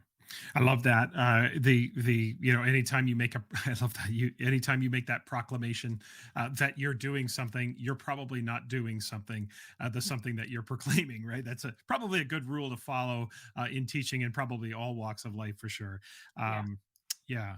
I love that. Anytime you make a, I love that anytime you make that proclamation that you're doing something, you're probably not doing something, the something that you're proclaiming, right? That's probably a good rule to follow in teaching in probably all walks of life for sure. Yeah. Yeah.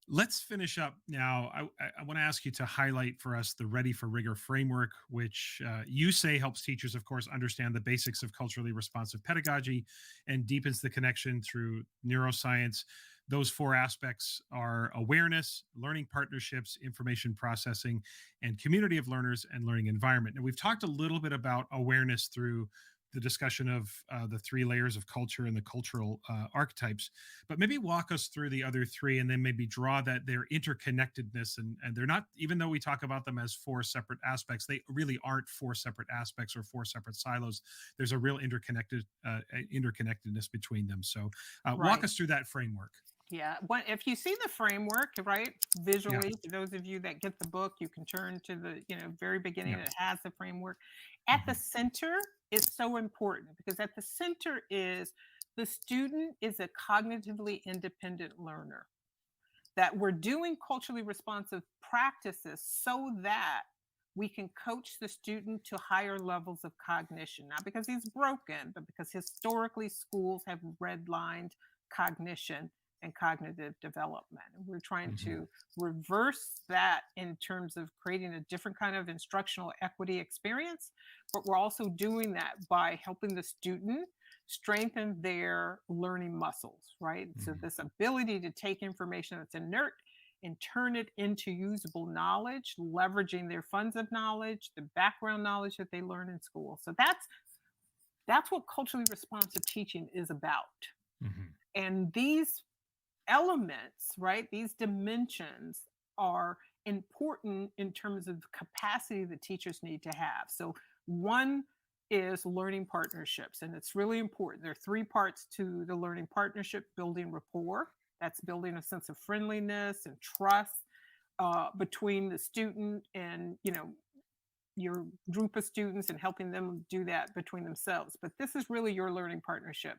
Let's finish up now. I want to ask you to highlight for us the Ready for Rigor framework, which you say helps teachers, of course, understand the basics of culturally responsive pedagogy and deepens the connection through neuroscience. Those four aspects are awareness, learning partnerships, information processing, and community of learners and learning environment. And we've talked a little bit about awareness through the discussion of the three layers of culture and the cultural archetypes, but maybe walk us through the other three and then maybe draw that their interconnectedness, and they're not, even though we talk about them as four separate aspects, they really aren't four separate aspects or four separate silos. There's a real interconnectedness between them. So walk Right. us through that framework. Yeah. If you see the framework, right, Yeah. visually, for those of you that get the book, you can turn to the, very beginning. Yeah. It has the framework. At the Mhm. center is so important because at the center is the student is a cognitively independent learner. That we're doing culturally responsive practices so that we can coach the student to higher levels of cognition, not because he's broken, but because historically schools have redlined cognition and cognitive development. And we're trying Mhm. to reverse that in terms of creating a different kind of instructional equity experience, but we're also doing that by helping the student strengthen their learning muscles, right? So, Mhm. this ability to take information that's inert and turn it into usable knowledge, leveraging their funds of knowledge, the background knowledge that they learn in school. So that's what culturally responsive teaching is about. Mhm. And these elements, right? These dimensions are important in terms of capacity that teachers need to have. So, one is learning partnerships, and it's really important. There are three parts to the learning partnership: building rapport, that's building a sense of friendliness and trust between the student and your group of students and helping them do that between themselves. But this is really your learning partnership.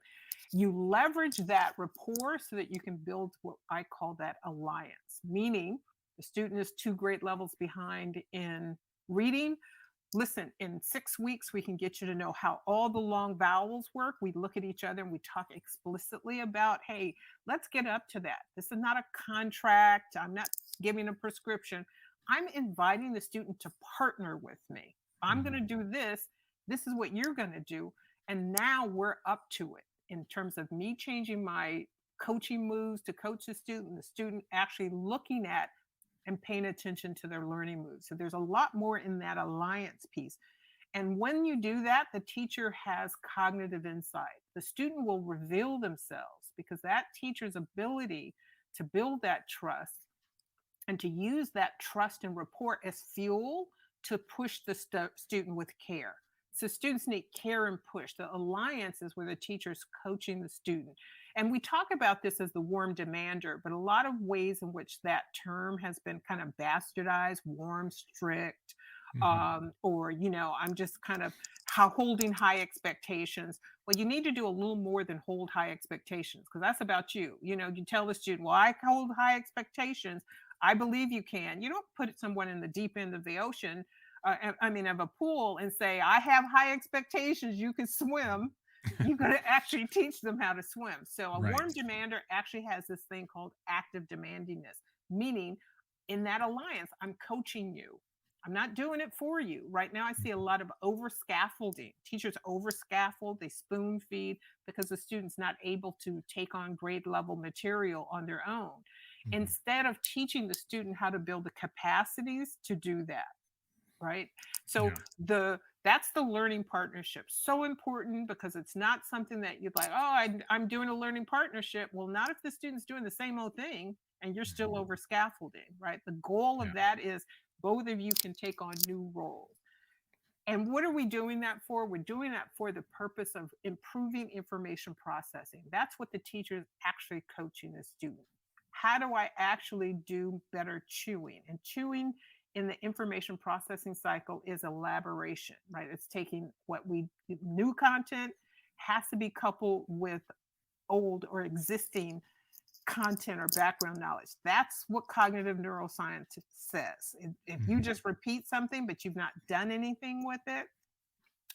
You leverage that rapport so that you can build what I call that alliance, meaning the student is two grade levels behind in Reading, listen, in 6 weeks, we can get you to know how all the long vowels work. We look at each other and we talk explicitly about, hey, let's get up to that. This is not a contract. I'm not giving a prescription. I'm inviting the student to partner with me. I'm going to do this. This is what you're going to do. And now we're up to it in terms of me changing my coaching moves to coach the student actually looking at and paying attention to their learning moves. So there's a lot more in that alliance piece. And when you do that, the teacher has cognitive insight. The student will reveal themselves because that teacher's ability to build that trust and to use that trust and rapport as fuel to push the student with care. So students need care and push. The alliance is where the teacher's coaching the student. And we talk about this as the warm demander, but a lot of ways in which that term has been kind of bastardized, warm, strict, or, I'm just kind of holding high expectations. Well, you need to do a little more than hold high expectations because that's about you. You tell the student, well, I hold high expectations. I believe you can. You don't put someone in the deep end of the ocean, of a pool and say, I have high expectations, you can swim. You got to actually teach them how to swim. So a warm demander actually has this thing called active demandiness, meaning in that alliance, I'm coaching you. I'm not doing it for you. Right now, I see a lot of over scaffolding. Teachers over scaffold, they spoon feed because the student's not able to take on grade level material on their own. Instead of teaching the student how to build the capacities to do that. Right. So that's the learning partnership. So important because it's not something that you'd like, oh, I'm doing a learning partnership. Well, not if the student's doing the same old thing and you're still over scaffolding, right? The goal of that is both of you can take on new roles. And what are we doing that for? We're doing that for the purpose of improving information processing. That's what the teacher is actually coaching the student. How do I actually do better chewing? And chewing in the information processing cycle is elaboration, right? It's taking new content has to be coupled with old or existing content or background knowledge. That's what cognitive neuroscience says. If you just repeat something, but you've not done anything with it,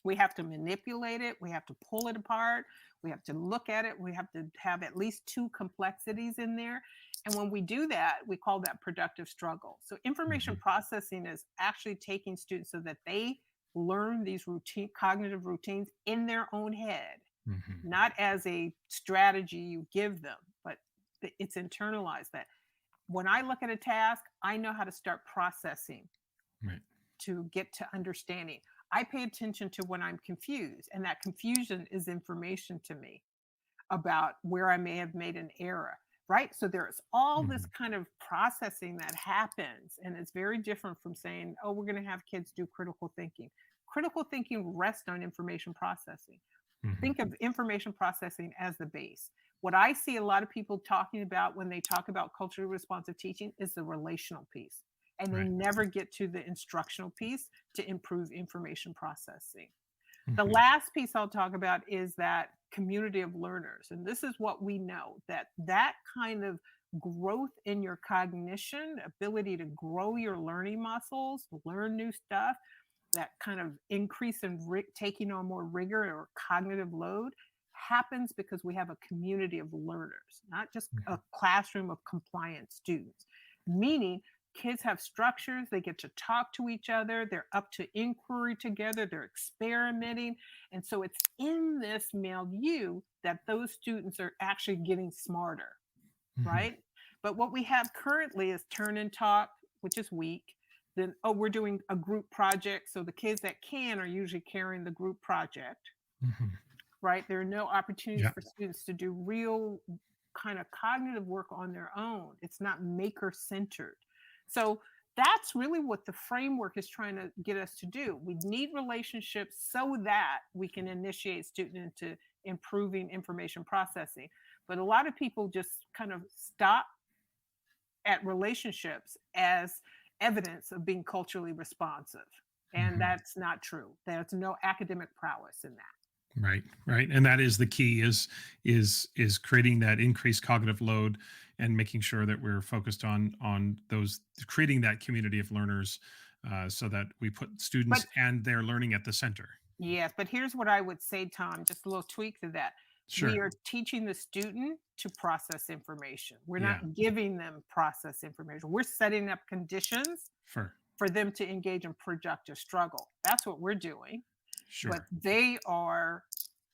we have to manipulate it. We have to pull it apart. We have to look at it. We have to have at least 2 complexities in there. And when we do that, we call that productive struggle. So information processing is actually taking students so that they learn these cognitive routines in their own head, not as a strategy you give them, but it's internalized that when I look at a task, I know how to start processing to get to understanding. I pay attention to when I'm confused, and that confusion is information to me about where I may have made an error, right? So there's all this kind of processing that happens, and it's very different from saying, oh, we're going to have kids do critical thinking. Critical thinking rests on information processing. Think of information processing as the base. What I see a lot of people talking about when they talk about culturally responsive teaching is the relational piece. And they never get to the instructional piece to improve information processing. The last piece I'll talk about is that community of learners. And this is what we know, that kind of growth in your cognition, ability to grow your learning muscles, learn new stuff, that kind of increase in taking on more rigor or cognitive load happens because we have a community of learners, not just a classroom of compliant students, meaning kids have structures, they get to talk to each other, they're up to inquiry together, they're experimenting. And so it's in this milieu that those students are actually getting smarter, right? But what we have currently is turn and talk, which is weak. Then, oh, we're doing a group project. So the kids that can are usually carrying the group project, right? There are no opportunities for students to do real kind of cognitive work on their own. It's not maker-centered. So that's really what the framework is trying to get us to do. We need relationships so that we can initiate students into improving information processing. But a lot of people just kind of stop at relationships as evidence of being culturally responsive. And that's not true. There's no academic prowess in that. Right. And that is the key is creating that increased cognitive load and making sure that we're focused on those, creating that community of learners so that we put But students and their learning at the center. yes, but here's what I would say, Tom, just a little tweak to that. We Sure. are teaching the student to process information. We're Yeah. not giving them process information. We're setting up conditions For for them to engage in productive struggle. That's what we're doing. But sure. they are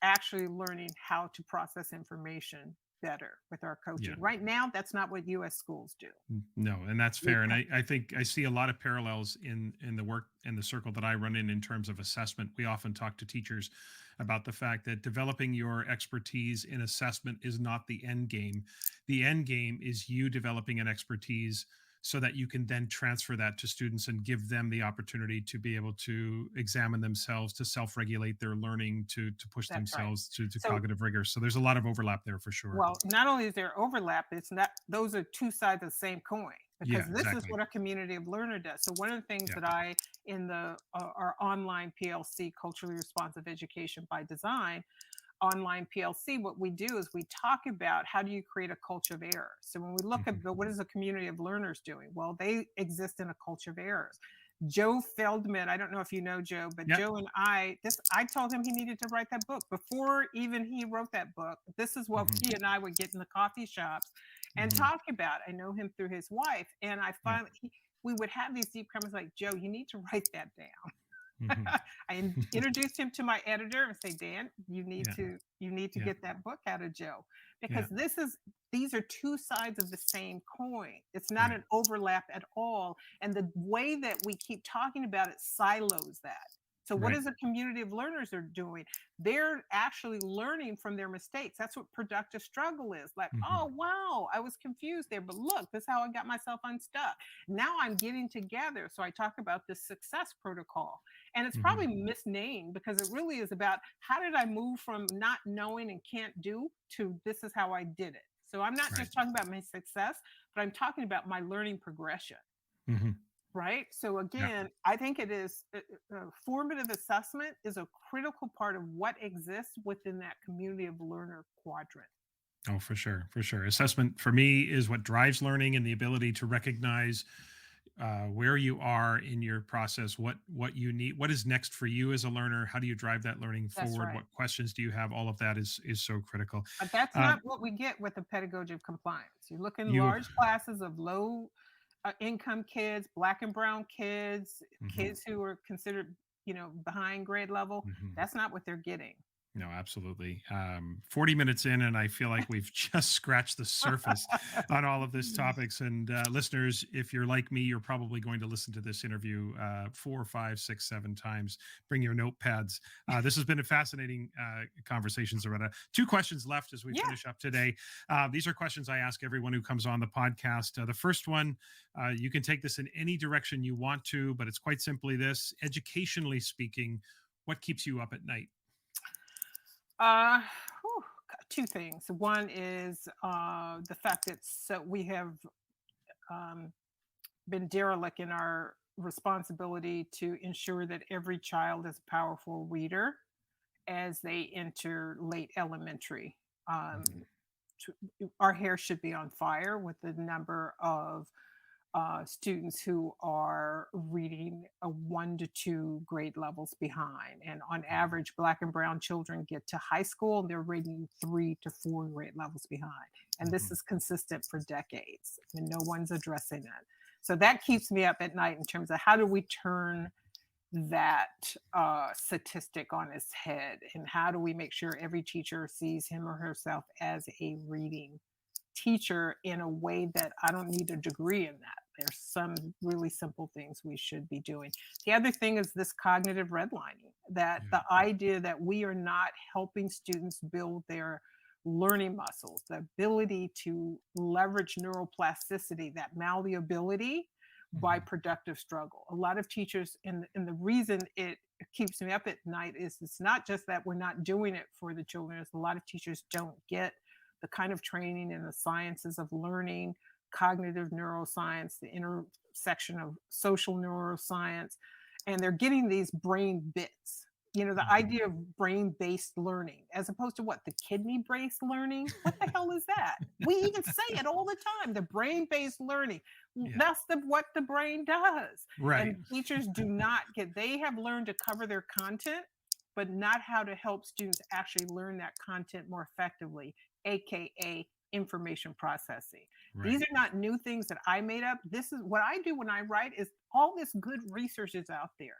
actually learning how to process information better with our coaching. Yeah. Right now, that's not what US schools do. No, and that's We fair. And ca- I think I see a lot of parallels in the work in the circle that I run in terms of assessment. We often talk to teachers about the fact that developing your expertise in assessment is not the end game. The end game is you developing an expertise so that you can then transfer that to students and give them the opportunity to be able to examine themselves, to self-regulate their learning, to push That's right. themselves to So, cognitive rigor. So there's a lot of overlap there for sure. well, not only is there overlap, it's not, those are two sides of the same coin, because Yeah, this is exactly. what a community of learner does. So one of the things Yeah. that I, in the our online PLC, culturally responsive education by design, online PLC, what we do is we talk about how do you create a culture of error. So when we look at Mhm. what is a community of learners doing, well, they exist in a culture of errors. Joe Feldman, I don't know if you know Joe, but Yeah. Joe and I told him he needed to write that book before even he wrote that book. This is what Mhm. he and I would get in the coffee shops and Mhm. talk about. I know him through his wife, and I Yeah. finally we would have these deep conversations like, Joe, you need to write that down. Mhm. I introduced him to my editor and say, Dan, Yeah. you need to Yeah. get that book out of Joe, Yeah. because these are two sides of the same coin. It's not Right. an overlap at all. And the way that we keep talking about it silos that. So what Right. is a community of learners are doing? They're actually learning from their mistakes. That's what productive struggle is. Like, Mhm. oh wow, I was confused there, but look, this is how I got myself unstuck. Now I'm getting together. So I talk about this success protocol. And it's Mhm. probably misnamed because it really is about how did I move from not knowing and can't do to this is how I did it. So I'm not Right. just talking about my success, but I'm talking about my learning progression. Mhm. Right. So Yeah. again, I think it is formative assessment is a critical part of what exists within that community of learner quadrant. Oh, for sure. For sure. Assessment for me is what drives learning and the ability to recognize where you are in your process, what you need, what is next for you as a learner. How do you drive that learning That's forward? right. What questions do you have? All of that is so critical. But that's Uh, not what we get with the pedagogy of compliance. You look in you. large classes of low income kids, black and brown kids, Mhm. kids who are considered, behind grade level. Mhm. That's not what they're getting. No, absolutely. 40 minutes in, and I feel like we've just scratched the surface on all of this topics. And listeners, if you're like me, you're probably going to listen to this interview 4, 5, 6, 7 times. Bring your notepads. This has been a fascinating conversation, Zaretta. 2 questions left as we Yeah. finish up today. These are questions I ask everyone who comes on the podcast. The first one, you can take this in any direction you want to, but it's quite simply this: educationally speaking, what keeps you up at night? Uh, whew, two things. One is the fact that we have um, been derelict in our responsibility to ensure that every child is a powerful reader as they enter late elementary. Um, Mhm. our hair should be on fire with the number of students who are reading a 1 to 2 grade levels behind. And on average, Black and Brown children get to high school and they're reading 3 to 4 grade levels behind. And this Mhm. is consistent for decades and no one's addressing it. So that keeps me up at night in terms of how do we turn that statistic on its head, and how do we make sure every teacher sees him or herself as a reading teacher in a way that I don't need a degree in that. There's some really simple things we should be doing. The other thing is this cognitive redlining, that Yeah. the idea that we are not helping students build their learning muscles, the ability to leverage neuroplasticity, that malleability by Mhm. productive struggle. A lot of teachers, and the reason it keeps me up at night is it's not just that we're not doing it for the children, it's a lot of teachers don't get the kind of training in the sciences of learning, cognitive neuroscience, the intersection of social neuroscience, and they're getting these brain bits. the idea of brain-based learning, as opposed to what, the kidney-based learning? What the hell is that? We even say it all the time, the brain-based learning. That's what the brain does. Right. And teachers do not they have learned to cover their content, but not how to help students actually learn that content more effectively, AKA information processing. Right. These are not new things that I made up. This is what I do when I write. Is all this good research is out there.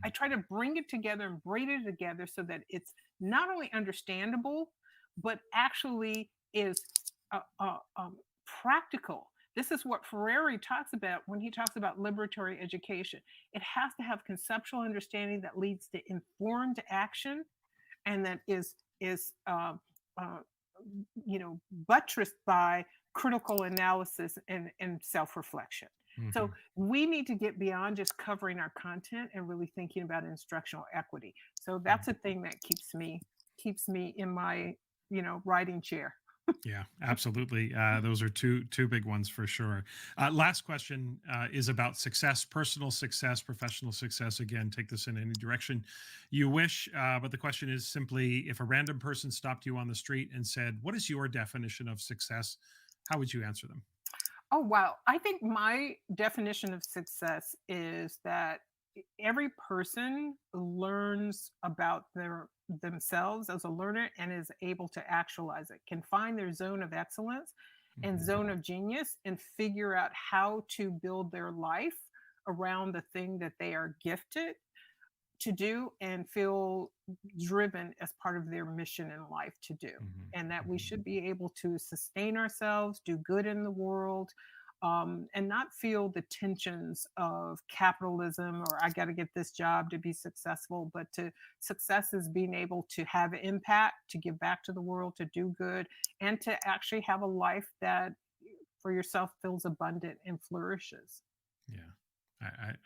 I try to bring it together and braid it together so that it's not only understandable, but actually is practical. This is what Freire talks about when he talks about liberatory education. It has to have conceptual understanding that leads to informed action, and that is buttressed by critical analysis and self-reflection. So we need to get beyond just covering our content and really thinking about instructional equity. So that's a thing that keeps me in my writing chair. Yeah, absolutely. Those are two big ones for sure. Last question is about success, personal success, professional success. Again, take this in any direction you wish. But the question is simply, if a random person stopped you on the street and said, "What is your definition of success?" How would you answer them? Oh, wow. I think my definition of success is that every person learns about themselves as a learner and is able to actualize it, can find their zone of excellence and zone of genius, and figure out how to build their life around the thing that they are gifted to do and feel driven as part of their mission in life to do. And that we should be able to sustain ourselves, do good in the world, and not feel the tensions of capitalism or I got to get this job to be successful. But success is being able to have an impact, to give back to the world, to do good, and to actually have a life that for yourself feels abundant and flourishes. Yeah.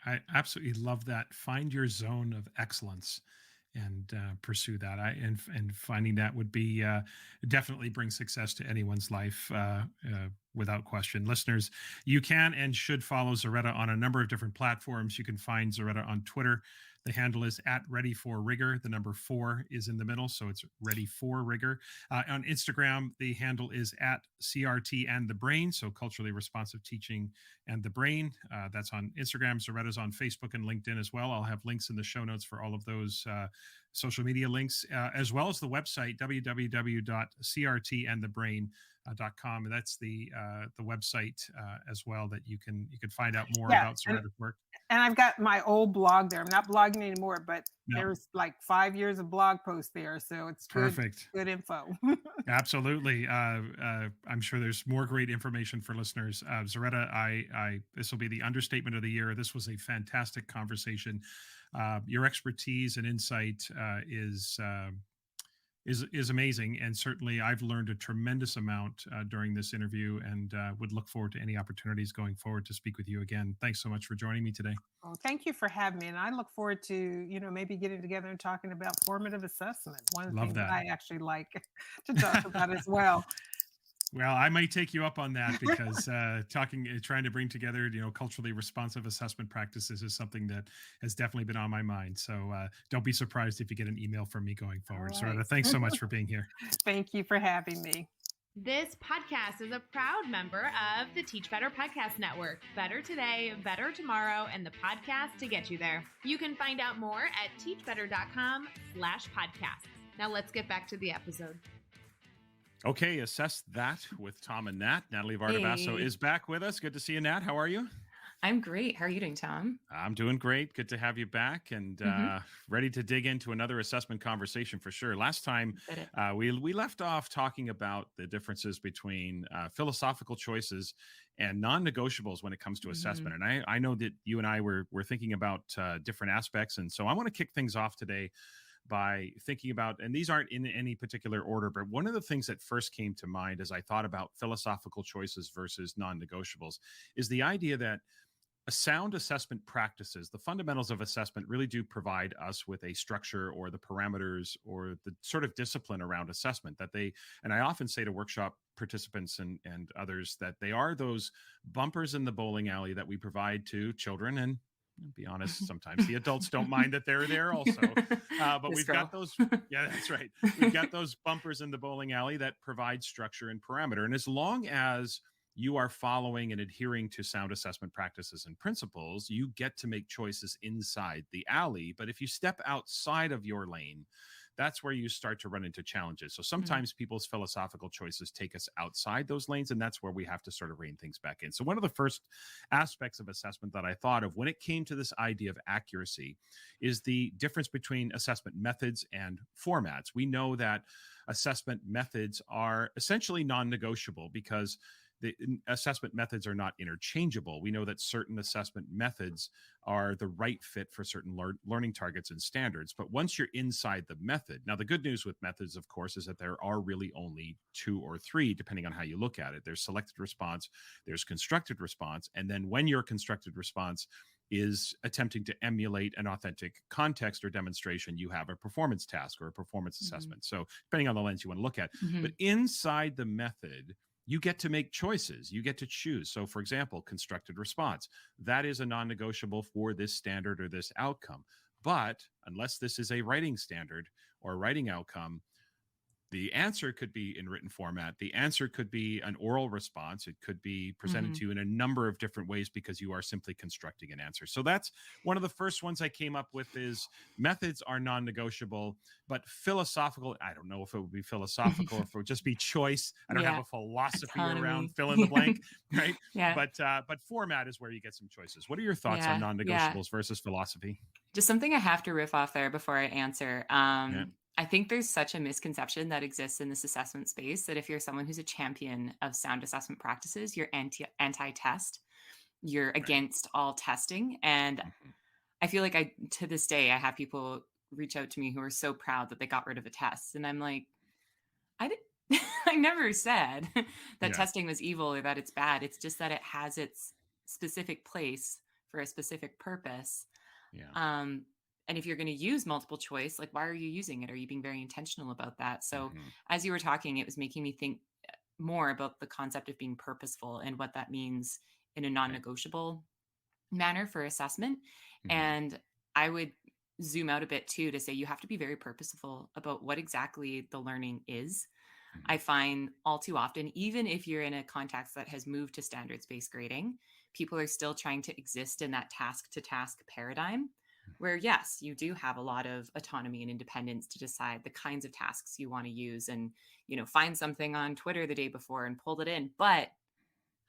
I absolutely love that. Find your zone of excellence and pursue that. And finding that would be definitely bring success to anyone's life without question. Listeners, you can and should follow Zaretta on a number of different platforms. You can find Zaretta on Twitter. The handle is @Ready4Rigor. The number 4 is in the middle, so it's Ready4Rigor. On Instagram, the handle is @CRT and the Brain, so Culturally Responsive Teaching and the Brain. That's on Instagram. Zaretta's on Facebook and LinkedIn as well. I'll have links in the show notes for all of those social media links, as well as the website, www.crtandthebrain.com. And that's the website as well that you can find out more about Zaretta's work. And I've got my old blog there. I'm not blogging anymore, but there's like 5 years of blog posts there. So it's perfect. Good info. Absolutely. I'm sure there's more great information for listeners. Zaretta, this will be the understatement of the year. This was a fantastic conversation. Your expertise and insight is amazing, and certainly I've learned a tremendous amount during this interview, and would look forward to any opportunities going forward to speak with you again. Thanks so much for joining me today. Oh, thank you for having me, and I look forward to maybe getting together and talking about formative assessment. One of the things that I actually like to talk about as well. Well, I might take you up on that because trying to bring together, culturally responsive assessment practices is something that has definitely been on my mind. So don't be surprised if you get an email from me going forward. Right. Zaretta, thanks so much for being here. Thank you for having me. This podcast is a proud member of the Teach Better Podcast Network. Better today, better tomorrow, and the podcast to get you there. You can find out more at teachbetter.com/podcast. Now let's get back to the episode. Okay, assess that with Tom and Nat. Natalie Vardabasso is back with us. Good to see you, Nat. How are you? I'm great. How are you doing, Tom? I'm doing great. Good to have you back, and ready to dig into another assessment conversation for sure. Last time, we left off talking about the differences between philosophical choices and non-negotiables when it comes to assessment. And I know that you and I were thinking about different aspects, and so I want to kick things off today by thinking about, and these aren't in any particular order, but one of the things that first came to mind as I thought about philosophical choices versus non-negotiables is the idea that a sound assessment practices, the fundamentals of assessment really do provide us with a structure or the parameters or the sort of discipline around assessment that and I often say to workshop participants and others that they are those bumpers in the bowling alley that we provide to children and Be honest, sometimes the adults don't mind that they're there also. But we've got those, yeah, that's right. We've got those bumpers in the bowling alley that provide structure and parameter. And as long as you are following and adhering to sound assessment practices and principles, you get to make choices inside the alley. But if you step outside of your lane, that's where you start to run into challenges. So sometimes people's philosophical choices take us outside those lanes, and that's where we have to sort of rein things back in. So one of the first aspects of assessment that I thought of when it came to this idea of accuracy is the difference between assessment methods and formats. We know that assessment methods are essentially non-negotiable because the assessment methods are not interchangeable. We know that certain assessment methods are the right fit for certain learning targets and standards. But once you're inside the method, now the good news with methods, of course, is that there are really only 2 or 3, depending on how you look at it. There's selected response, there's constructed response, and then when your constructed response is attempting to emulate an authentic context or demonstration, you have a performance task or a performance assessment. So depending on the lens you want to look at. But inside the method, you get to make choices. You get to choose. So for example, constructed response, that is a non-negotiable for this standard or this outcome. But unless this is a writing standard or a writing outcome, the answer could be in written format. The answer could be an oral response. It could be presented to you in a number of different ways because you are simply constructing an answer. So that's one of the first ones I came up with is methods are non-negotiable, but philosophical, I don't know if it would be philosophical or if it would just be choice. I don't have a philosophy around fill in the blank, right? But format is where you get some choices. What are your thoughts on non-negotiables versus philosophy? Just something I have to riff off there before I answer. I think there's such a misconception that exists in this assessment space that if you're someone who's a champion of sound assessment practices, you're anti-test, you're against all testing. And I feel like to this day, I have people reach out to me who are so proud that they got rid of a test. And I'm like, I never said that testing was evil or that it's bad. It's just that it has its specific place for a specific purpose. And if you're going to use multiple choice, like, why are you using it? Are you being very intentional about that? So as you were talking, it was making me think more about the concept of being purposeful and what that means in a non-negotiable manner for assessment. And I would zoom out a bit too to say you have to be very purposeful about what exactly the learning is. I find all too often, even if you're in a context that has moved to standards-based grading, people are still trying to exist in that task-to-task paradigm where, yes, you do have a lot of autonomy and independence to decide the kinds of tasks you want to use and, find something on Twitter the day before and pull it in. But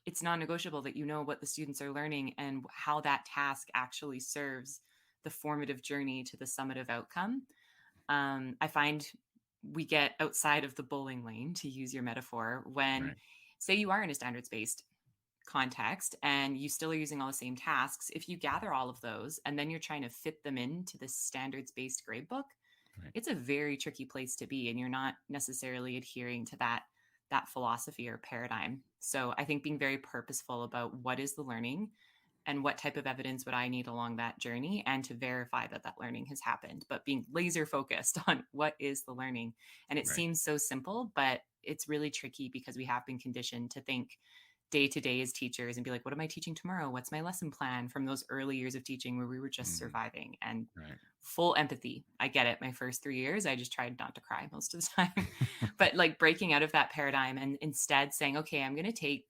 it's non-negotiable that you know what the students are learning and how that task actually serves the formative journey to the summative outcome. I find we get outside of the bowling lane, to use your metaphor, when, say you are in a standards-based context and you still are using all the same tasks. If you gather all of those and then you're trying to fit them into this standards-based grade book, it's a very tricky place to be, and you're not necessarily adhering to that philosophy or paradigm. So I think being very purposeful about what is the learning and what type of evidence would I need along that journey, and to verify that learning has happened, but being laser focused on what is the learning. And it seems so simple, but it's really tricky because we have been conditioned to think day to day as teachers and be like, what am I teaching tomorrow? What's my lesson plan, from those early years of teaching where we were just surviving. And full empathy. I get it. My first 3 years, I just tried not to cry most of the time, but like breaking out of that paradigm and instead saying, okay, I'm going to take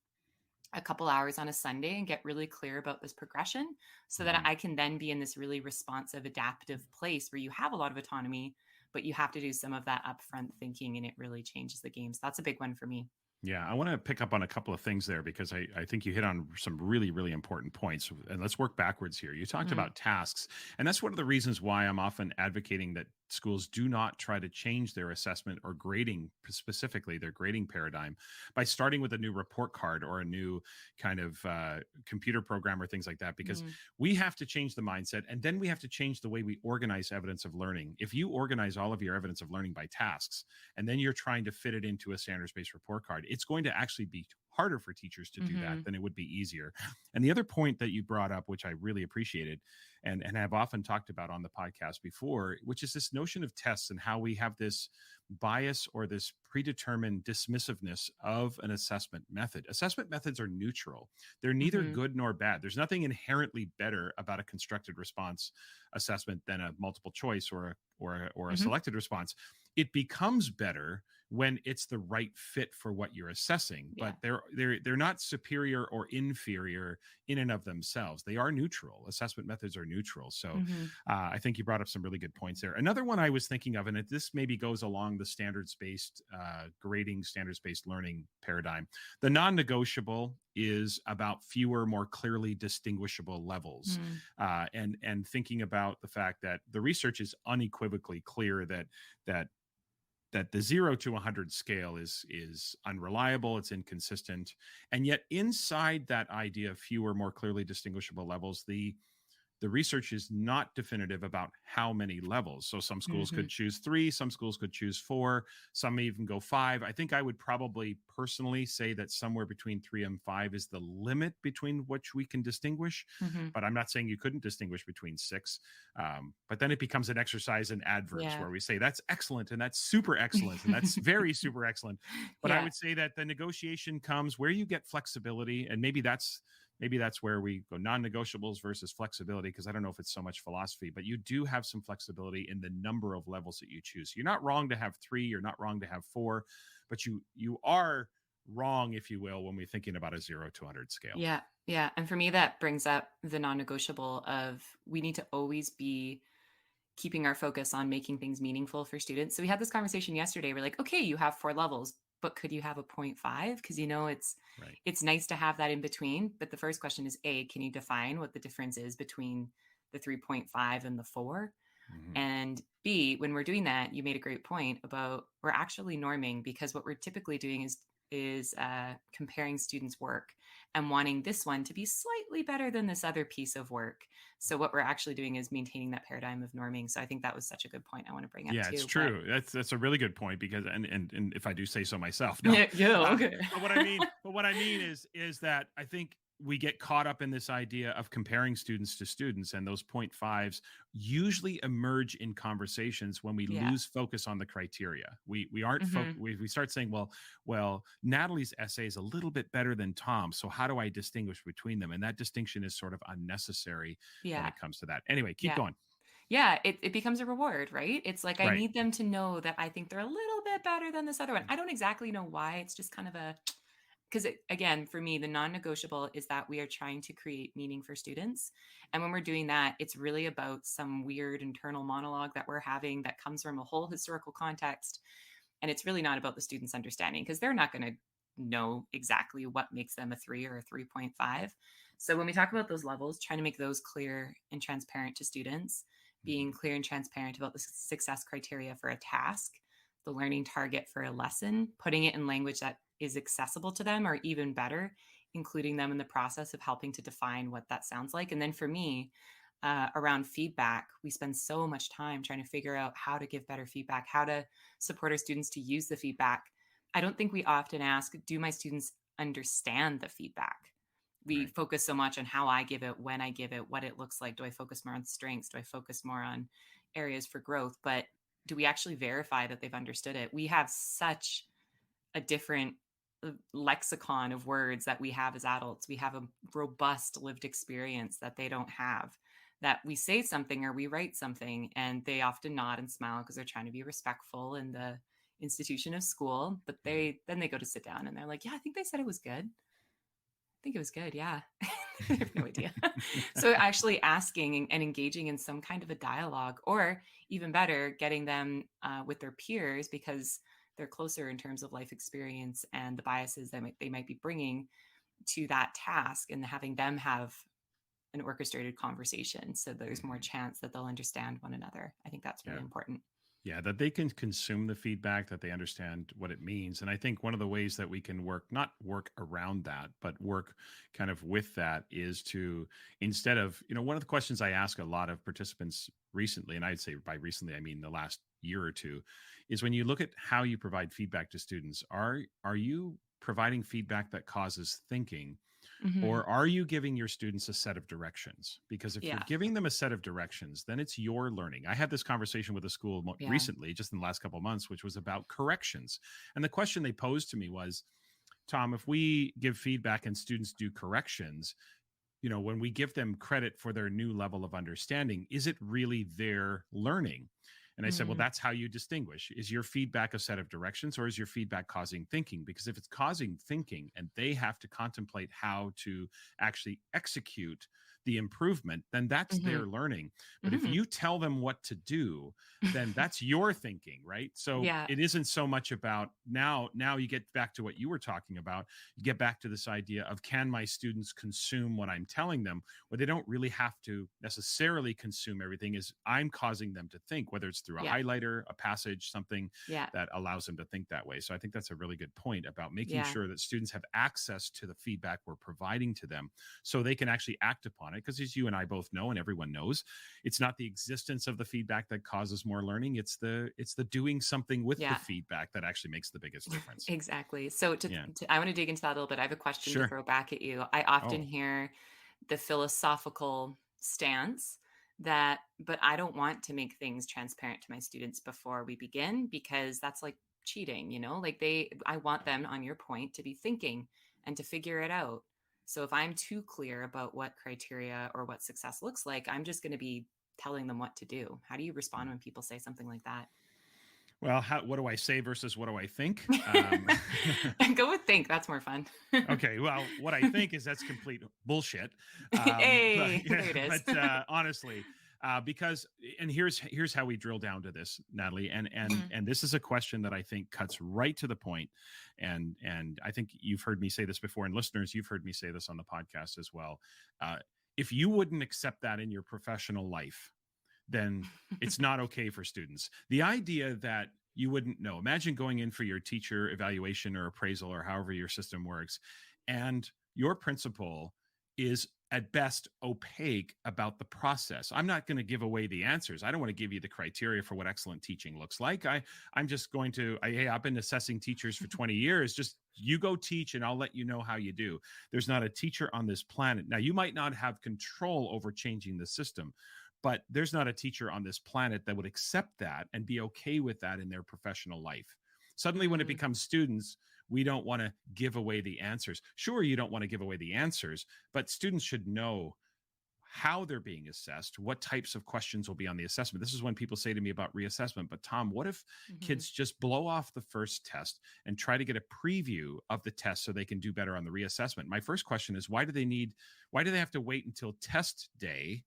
a couple hours on a Sunday and get really clear about this progression so that I can then be in this really responsive, adaptive place where you have a lot of autonomy, but you have to do some of that upfront thinking, and it really changes the game. So that's a big one for me. Yeah, I want to pick up on a couple of things there because I think you hit on some really, really important points. And let's work backwards here. You talked about tasks, and that's one of the reasons why I'm often advocating that schools do not try to change their assessment or grading, specifically their grading paradigm, by starting with a new report card or a new kind of computer program or things like that, because we have to change the mindset, and then we have to change the way we organize evidence of learning. If you organize all of your evidence of learning by tasks, and then you're trying to fit it into a standards-based report card, it's going to actually be harder for teachers to do that than it would be easier. And the other point that you brought up, which I really appreciated and have often talked about on the podcast before, which is this notion of tests and how we have this bias or this predetermined dismissiveness of an assessment method. Assessment methods are neutral. They're neither good nor bad. There's nothing inherently better about a constructed response assessment than a multiple choice or a selected response. It becomes better when it's the right fit for what you're assessing, but they're not superior or inferior in and of themselves. They are neutral. Assessment methods are neutral. So I think you brought up some really good points there. Another one I was thinking of, and this maybe goes along the standards-based grading, standards-based learning paradigm. The non-negotiable is about fewer, more clearly distinguishable levels. And thinking about the fact that the research is unequivocally clear that the 0 to 100 scale is unreliable, it's inconsistent. And yet inside that idea of fewer, more clearly distinguishable levels, the research is not definitive about how many levels. So some schools could choose 3, some schools could choose 4, some may even go 5. I think I would probably personally say that somewhere between 3 and 5 is the limit between which we can distinguish. But I'm not saying you couldn't distinguish between 6. But then it becomes an exercise in adverbs where we say that's excellent and that's super excellent and that's very super excellent. But I would say that the negotiation comes where you get flexibility, and maybe that's where we go non-negotiables versus flexibility, because I don't know if it's so much philosophy, but you do have some flexibility in the number of levels that you choose. You're not wrong to have 3, you're not wrong to have 4, but you are wrong, if you will, when we're thinking about a 0 to 100 scale. Yeah. And for me, that brings up the non-negotiable of we need to always be keeping our focus on making things meaningful for students. So we had this conversation yesterday. We're like, okay, you have 4 levels, but could you have a 0.5? Because it's nice to have that in between. But the first question is, A, can you define what the difference is between the 3.5 and the 4? And B, when we're doing that, you made a great point about we're actually norming, because what we're typically doing is comparing students' work and wanting this one to be slightly better than this other piece of work. So what we're actually doing is maintaining that paradigm of norming. So I think that was such a good point I want to bring up too. Yeah, it's true. That's a really good point, because and if I do say so myself. Okay. But what I mean is that I think we get caught up in this idea of comparing students to students, and those 0.5s usually emerge in conversations when we lose focus on the criteria. We aren't we start saying, well, Natalie's essay is a little bit better than Tom's, so how do I distinguish between them? And that distinction is sort of unnecessary when it comes to that. Anyway, keep going. Yeah, it becomes a reward, right? It's like, I need them to know that I think they're a little bit better than this other one. I don't exactly know why. It's just kind of because again, for me, the non-negotiable is that we are trying to create meaning for students. And when we're doing that, it's really about some weird internal monologue that we're having that comes from a whole historical context. And it's really not about the students' understanding, because they're not going to know exactly what makes them a 3 or a 3.5. So when we talk about those levels, trying to make those clear and transparent to students, being clear and transparent about the success criteria for a task, the learning target for a lesson, putting it in language that is accessible to them, or even better, including them in the process of helping to define what that sounds like. And then for me, around feedback, we spend so much time trying to figure out how to give better feedback, how to support our students to use the feedback. I don't think we often ask, do my students understand the feedback? We focus so much on how I give it, when I give it, what it looks like. Do I focus more on strengths? Do I focus more on areas for growth? But do we actually verify that they've understood it? We have such a different lexicon of words that we have as adults. We have a robust lived experience that they don't have, that we say something or we write something and they often nod and smile because they're trying to be respectful in the institution of school. But then they go to sit down and they're like, yeah, I think they said it was good. I think it was good. Yeah. I have no idea. So actually asking and engaging in some kind of a dialogue, or even better, getting them with their peers, because they're closer in terms of life experience and the biases that they might be bringing to that task, and having them have an orchestrated conversation. So there's more chance that they'll understand one another. I think that's really important. Yeah, that they can consume the feedback, that they understand what it means. And I think one of the ways that we can not work around that, but work kind of with that, is to, instead of, one of the questions I ask a lot of participants recently, and I'd say by recently, I mean the last year or two, is when you look at how you provide feedback to students, are you providing feedback that causes thinking? Mhm. Or are you giving your students a set of directions? Because if you're Yeah. giving them a set of directions, then it's your learning. I had this conversation with a school Yeah. recently, just in the last couple of months, which was about corrections. And the question they posed to me was, Tom, if we give feedback and students do corrections, when we give them credit for their new level of understanding, is it really their learning? And I said, well, Mm. that's how you distinguish. Is your feedback a set of directions, or is your feedback causing thinking? Because if it's causing thinking and they have to contemplate how to actually execute the improvement, then that's their Mhm. learning. But if Mhm. you tell them what to do, then that's your thinking, right? So Yeah. it isn't so much about now you get back to what you were talking about. You get back to this idea of, can my students consume what I'm telling them? Where they don't really have to necessarily consume everything, is I'm causing them to think, whether it's through a Yeah. highlighter, a passage, something Yeah. that allows them to think that way. So I think that's a really good point about making Yeah. sure that students have access to the feedback we're providing to them so they can actually act upon it. Because as you and I both know, and everyone knows, it's not the existence of the feedback that causes more learning. It's the doing something with the Yeah. feedback that actually makes the biggest difference. Exactly. So Yeah. I want to dig into that a little bit. I have a question to Sure. throw back at you. I often Oh, hear the philosophical stance but I don't want to make things transparent to my students before we begin, because that's like cheating, like I want them, on your point, to be thinking and to figure it out. So if I'm too clear about what criteria or what success looks like, I'm just going to be telling them what to do. How do you respond when people say something like that? well, what do I say versus what do I think? Go with think. That's more fun. Okay, well, what I think is that's complete bullshit. Hey, there it is. But honestly, because and here's how we drill down to this, Natalie, and Mhm. this is a question that I think cuts right to the point, and I think you've heard me say this before, and listeners, you've heard me say this on the podcast as well. If you wouldn't accept that in your professional life, then it's not okay for students. The idea that you wouldn't know. Imagine going in for your teacher evaluation or appraisal or however your system works, and your principal is at best opaque about the process. I'm not going to give away the answers. I don't want to give you the criteria for what excellent teaching looks like. I'm just going to, hey, I've been assessing teachers for 20 years. Just you go teach and I'll let you know how you do. There's not a teacher on this planet. Now, you might not have control over changing the system, but there's not a teacher on this planet that would accept that and be okay with that in their professional life. Suddenly, when it Mhm. becomes students, we don't want to give away the answers. Sure, you don't want to give away the answers, but students should know how they're being assessed, what types of questions will be on the assessment. This is when people say to me about reassessment, but Tom, what if Mhm. kids just blow off the first test and try to get a preview of the test so they can do better on the reassessment? My first question is, why do they have to wait until test day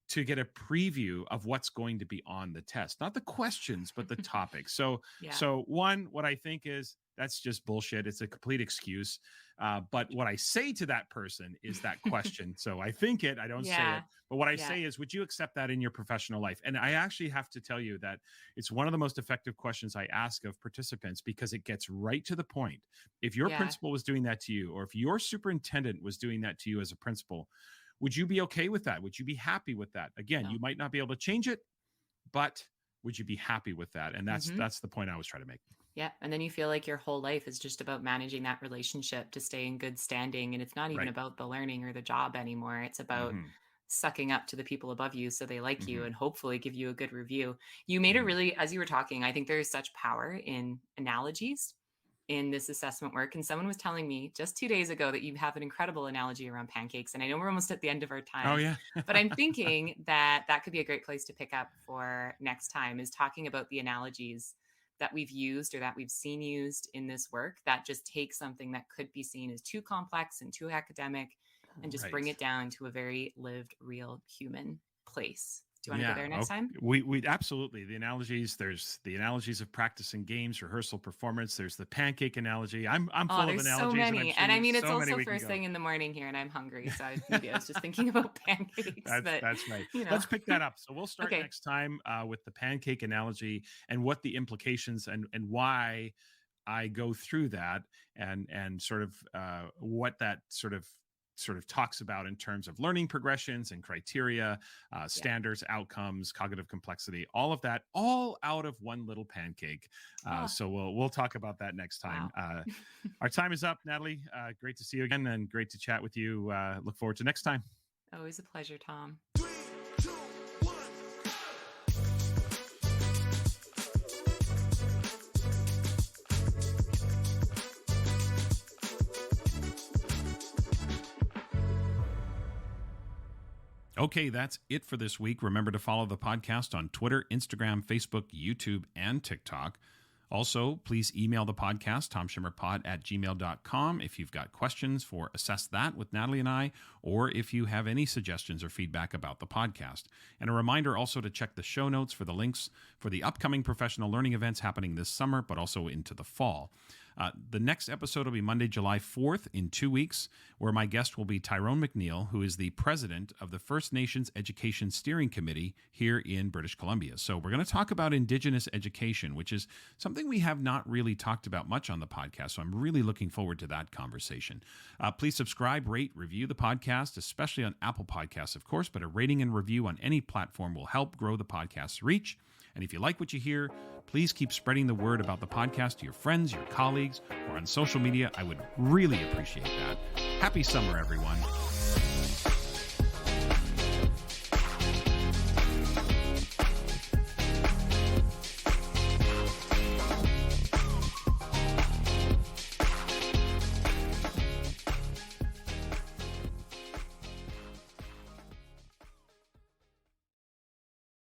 to get a preview of what's going to be on the test? Not the questions, but the topics. So Yeah. one, what I think is, that's just bullshit. It's a complete excuse. But what I say to that person is that question. So I think it, I don't say Yeah. it. But what I Yeah. say is, would you accept that in your professional life? And I actually have to tell you that it's one of the most effective questions I ask of participants, because it gets right to the point. If your Yeah. principal was doing that to you, or if your superintendent was doing that to you as a principal, would you be okay with that? Would you be happy with that? Again, No. you might not be able to change it, but would you be happy with that? And Mhm. that's the point I was trying to make. Yeah. And then you feel like your whole life is just about managing that relationship to stay in good standing. And it's not even Right. about the learning or the job anymore. It's about Hmm. sucking up to the people above you so they like you Hmm. and hopefully give you a good review. You made a Hmm. really, as you were talking, I think there's such power in analogies in this assessment work. And someone was telling me just 2 days ago that you have an incredible analogy around pancakes. And I know we're almost at the end of our Oh time, yeah. but I'm thinking that could be a great place to pick up for next time, is talking about the analogies that we've used or that we've seen used in this work that just take something that could be seen as too complex and too academic and just bring Right. it down to a very lived, real human place. Do you want to go Yeah. there next time? We absolutely, the analogies. There's the analogies of practicing games, rehearsal, performance. There's the pancake analogy. I'm Oh, full of there's analogies, so and I'm many. sure And I mean, it's so many also we can first go. thing in the morning here and I'm hungry. So maybe I was just thinking about pancakes, but That's right. you know. Let's pick that up. So we'll start Okay. next time with the pancake analogy and what the implications and why I go through that, and sort of what that sort of sort of talks about in terms of learning progressions and criteria, standards, outcomes, cognitive complexity, all of that, all out of one little pancake. So we'll talk about that next time. Wow. Our time is up, Natalie. Great to see you again and great to chat with you. Look forward to next time. Always a pleasure, Tom. Okay, that's it for this week. Remember to follow the podcast on Twitter, Instagram, Facebook, YouTube, and TikTok. Also, please email the podcast, tomshimmerpod@gmail.com, if you've got questions for Assess That with Natalie and I, or if you have any suggestions or feedback about the podcast. And a reminder also to check the show notes for the links for the upcoming professional learning events happening this summer, but also into the fall. The next episode will be Monday, July 4th in 2 weeks, where my guest will be Tyrone McNeil, who is the president of the First Nations Education Steering Committee here in British Columbia. So we're going to talk about Indigenous education, which is something we have not really talked about much on the podcast. So I'm really looking forward to that conversation. Please subscribe, rate, review the podcast, especially on Apple Podcasts, of course, but a rating and review on any platform will help grow the podcast's reach. And if you like what you hear, please keep spreading the word about the podcast to your friends, your colleagues, or on social media. I would really appreciate that. Happy summer, everyone.